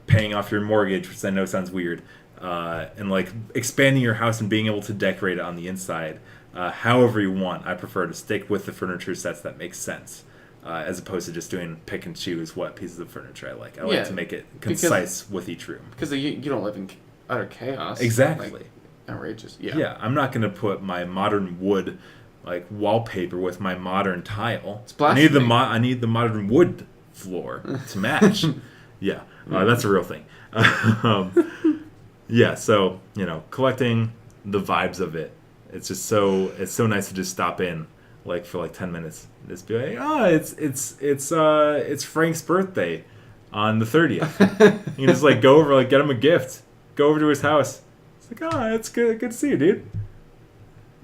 paying off your mortgage, which I know sounds weird, and like expanding your house and being able to decorate it on the inside, however you want. I prefer to stick with the furniture sets that make sense. As opposed to just doing pick and choose what pieces of furniture I like. I like to make it concise with each room. Because you don't live in utter chaos. Exactly. Like, outrageous. Yeah. Yeah, I'm not going to put my modern wood like wallpaper with my modern tile. It's blasphemy. I need the modern wood floor to match. Yeah, that's a real thing. Yeah, so collecting the vibes of it. It's so nice to just stop in like for like 10 minutes. Just be like, it's Frank's birthday on the 30th. You can just like go over, like get him a gift, go over to his house. It's like, it's good to see you, dude.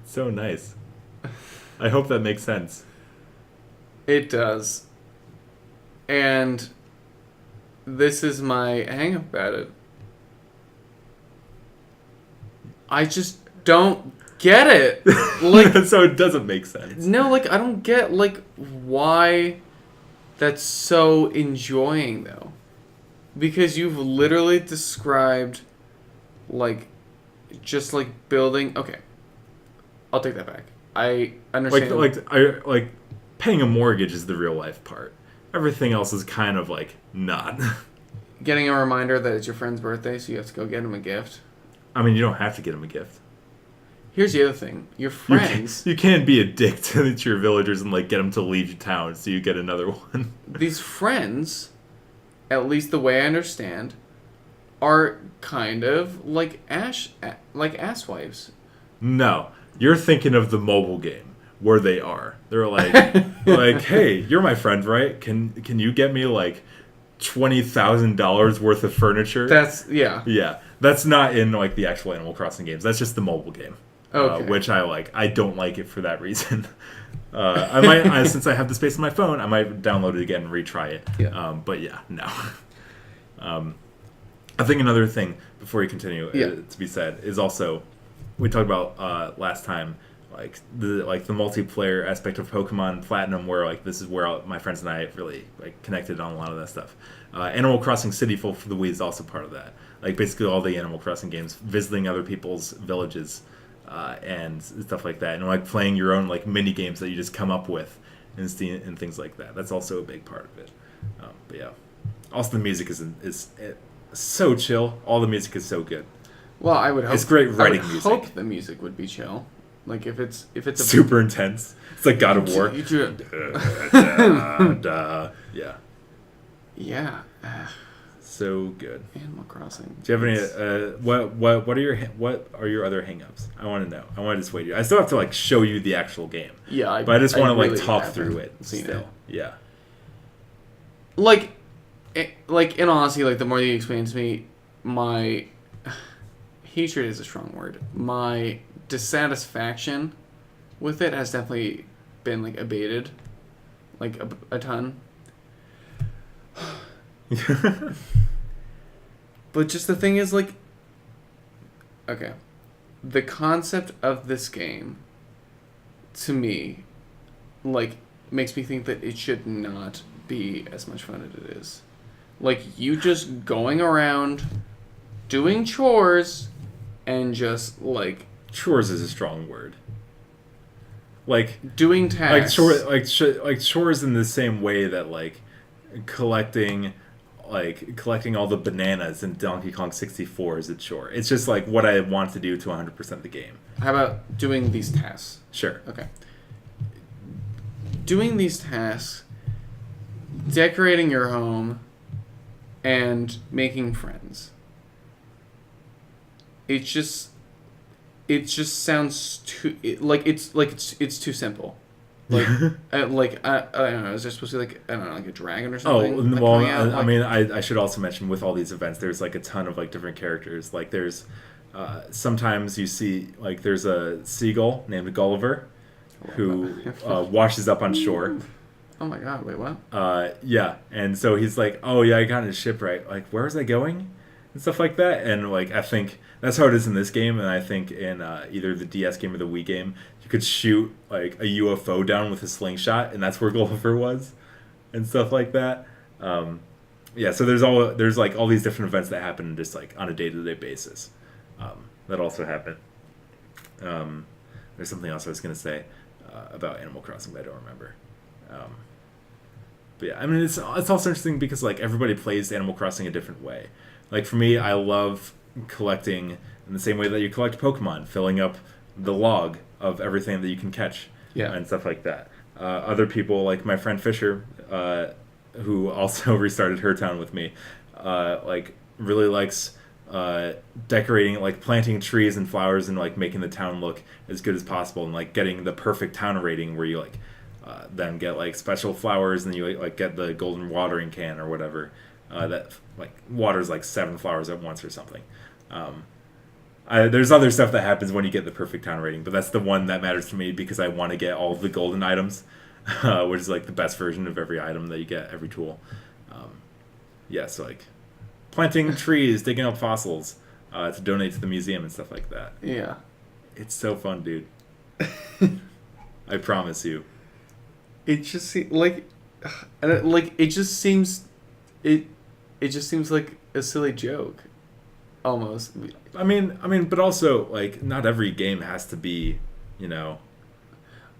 It's so nice. I hope that makes sense. It does. And this is my hang up about it. I just don't get it. Like, so it doesn't make sense. No, like I don't get like why that's so enjoying though. Because you've literally described like just like building. Okay, I'll take that back. I understand. Like paying a mortgage is the real life part. Everything else is kind of like not. Getting a reminder that it's your friend's birthday, so you have to go get him a gift. I mean, you don't have to get him a gift. Here's the other thing. Your friends... You can't be a dick to your villagers and like get them to leave town so you get another one. These friends, at least the way I understand, are kind of like asswives. No. You're thinking of the mobile game where they are. They're like, hey, you're my friend, right? Can you get me like $20,000 worth of furniture? Yeah. That's not in like the actual Animal Crossing games. That's just the mobile game. Okay. Which I like. I don't like it for that reason. I might, since I have the space on my phone, I might download it again and retry it. Yeah. But yeah, no. I think another thing before you continue to be said is also we talked about last time like the multiplayer aspect of Pokemon Platinum, where like this is where my friends and I really like connected on a lot of that stuff. Animal Crossing Cityful for the Wii is also part of that. Like basically all the Animal Crossing games, visiting other people's villages. And stuff like that, and like playing your own like mini games that you just come up with, and things like that. That's also a big part of it. But yeah, also the music is so chill. All the music is so good. Well, I would hope it's great writing music. I hope the music would be chill. Like if it's super intense. It's like God of War. Yeah. Yeah. So good. Animal Crossing. Do you have any? What are your other hang-ups? I want to know. I want to dissuade you. I still have to like show you the actual game. Yeah, but I just want to really like talk through it. Still. Yeah. like, in honesty, like the more you explain to me, my hatred is a strong word. My dissatisfaction with it has definitely been like abated, like a ton. But just the thing is, like, okay, the concept of this game, to me, like, makes me think that it should not be as much fun as it is. Like, you just going around doing chores and just, like... Chores is a strong word. Like... Doing tasks. Like chores in the same way that, like, collecting all the bananas in Donkey Kong 64 is a chore. It's just, like, what I want to do to 100% of the game. How about doing these tasks? Sure. Okay. Doing these tasks, decorating your home, and making friends. It just sounds too it's too simple. Like I don't know. Is there supposed to be like, I don't know, like a dragon or something? Oh well, I mean, I should also mention with all these events, there's like a ton of like different characters. Like there's sometimes you see like there's a seagull named Gulliver who washes up on shore. Oh my god! Wait, what? Yeah, and so he's like, "Oh yeah, I got in a shipwreck. Like, where was I going?" and stuff like that. And like, I think that's how it is in this game. And I think in either the DS game or the Wii game, you could shoot like a UFO down with a slingshot, and that's where Gulliver was, and stuff like that. Yeah, so there's like all these different events that happen just like on a day-to-day basis. That also happen. There's something else I was gonna say about Animal Crossing, but I don't remember. But yeah, I mean, it's also interesting because like everybody plays Animal Crossing a different way. Like for me, I love collecting in the same way that you collect Pokemon, filling up the log of everything that you can catch, and stuff like that. Other people, like my friend Fisher, who also restarted her town with me, like really likes decorating, like planting trees and flowers and like making the town look as good as possible, and like getting the perfect town rating where you like then get like special flowers and you like get the golden watering can or whatever that like waters like 7 flowers at once or something. There's other stuff that happens when you get the perfect town rating, but that's the one that matters to me because I want to get all of the golden items, which is like the best version of every item that you get, every tool. So like planting trees, digging up fossils to donate to the museum and stuff like that. Yeah. It's so fun, dude. I promise you. It just seems like it just seems like a silly joke, almost. I mean, but also like not every game has to be, I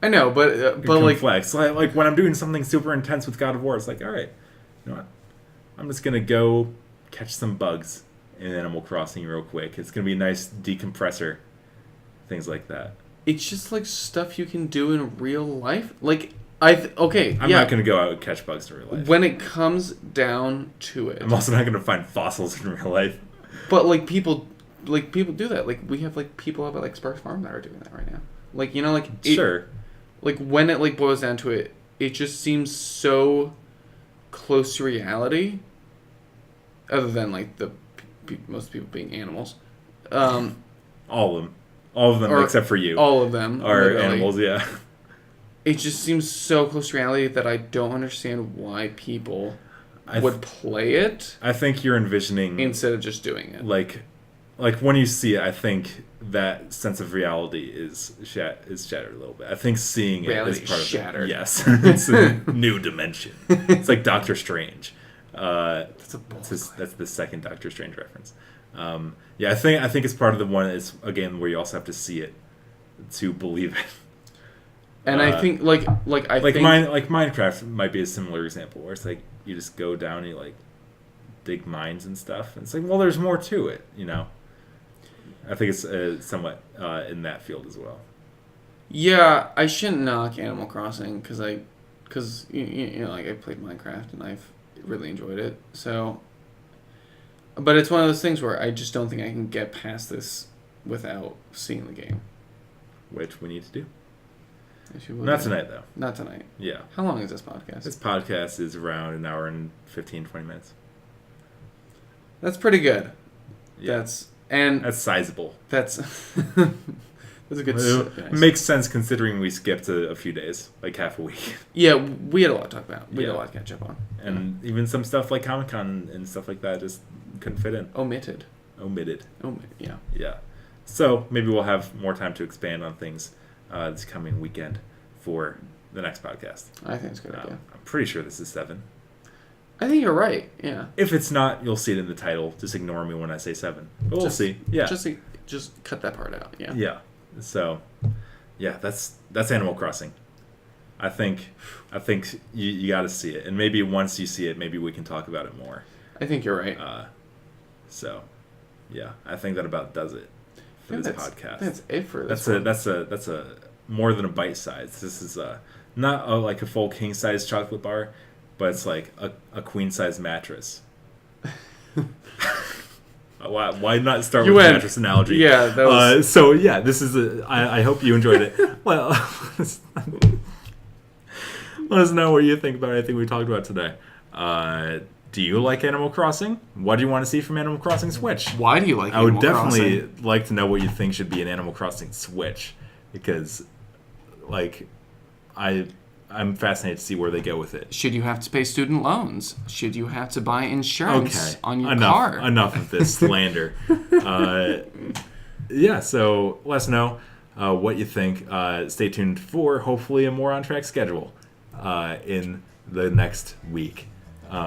know, but complex. Like when I'm doing something super intense with God of War, it's like, all right, you know what? I'm just gonna go catch some bugs in Animal Crossing real quick. It's gonna be a nice decompressor, things like that. It's just like stuff you can do in real life, like. I'm not going to go out and catch bugs in real life. When it comes down to it. I'm also not going to find fossils in real life. But, like, people do that. Like, we have, like, people up at, like, Sparks Farm that are doing that right now. Like, Sure. Like, when it, like, boils down to it, it just seems so close to reality. Other than, like, most people being animals. All of them, except for you. All of them. Are literally. Animals, yeah. It just seems so close to reality that I don't understand why people would play it. I think you're envisioning instead of just doing it. Like when you see it, I think that sense of reality is shattered a little bit. I think seeing reality it is part shattered. of it. Yes, it's a new dimension. It's like Doctor Strange. That's the second Doctor Strange reference. I think it's part of the one is again where you also have to see it to believe it. And I think think Minecraft might be a similar example where it's like you just go down and you like dig mines and stuff, and it's like, well, there's more to it, I think it's somewhat in that field as well. Yeah, I shouldn't knock Animal Crossing because I played Minecraft and I've really enjoyed it. So, but it's one of those things where I just don't think I can get past this without seeing the game, which we need to do. If you would. Not tonight, though. Not tonight. Yeah. How long is this podcast? This podcast is around an hour and 15, 20 minutes. That's pretty good. Yeah. That's sizable. That's a good. It makes sense considering we skipped a few days, like half a week. Yeah, we had a lot to talk about. We had a lot to catch up on. And even some stuff like Comic-Con and stuff like that just couldn't fit in. Omitted. Yeah. Yeah. So maybe we'll have more time to expand on things this coming weekend for the next podcast. I think it's a good idea. I'm pretty sure this is 7. I think you're right. Yeah. If it's not, you'll see it in the title. Just ignore me when I say 7. But we'll see. Yeah. Just cut that part out. Yeah. Yeah. So, yeah, that's Animal Crossing. I think you got to see it, and maybe once you see it, maybe we can talk about it more. I think you're right. So, yeah, I think that about does it for this podcast. That's it for this. That's a more than a bite size. This is not like a full king size chocolate bar, but it's like a queen size mattress. Why not start with a mattress analogy? Yeah, that was... so yeah, this is I hope you enjoyed it. Well, let us know what you think about anything we talked about today. Do you like Animal Crossing? What do you want to see from Animal Crossing Switch? Why do you like Animal Crossing? I would definitely like to know what you think should be an Animal Crossing Switch, because I'm fascinated to see where they go with it. Should you have to pay student loans? Should you have to buy insurance on your car? Enough of this slander. Yeah, so let us know what you think. Stay tuned for hopefully a more on-track schedule in the next week.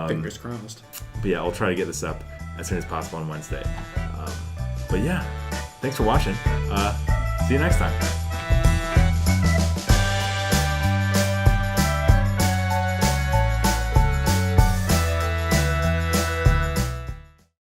Fingers crossed. But yeah, I'll try to get this up as soon as possible on Wednesday. But yeah, thanks for watching. See you next time.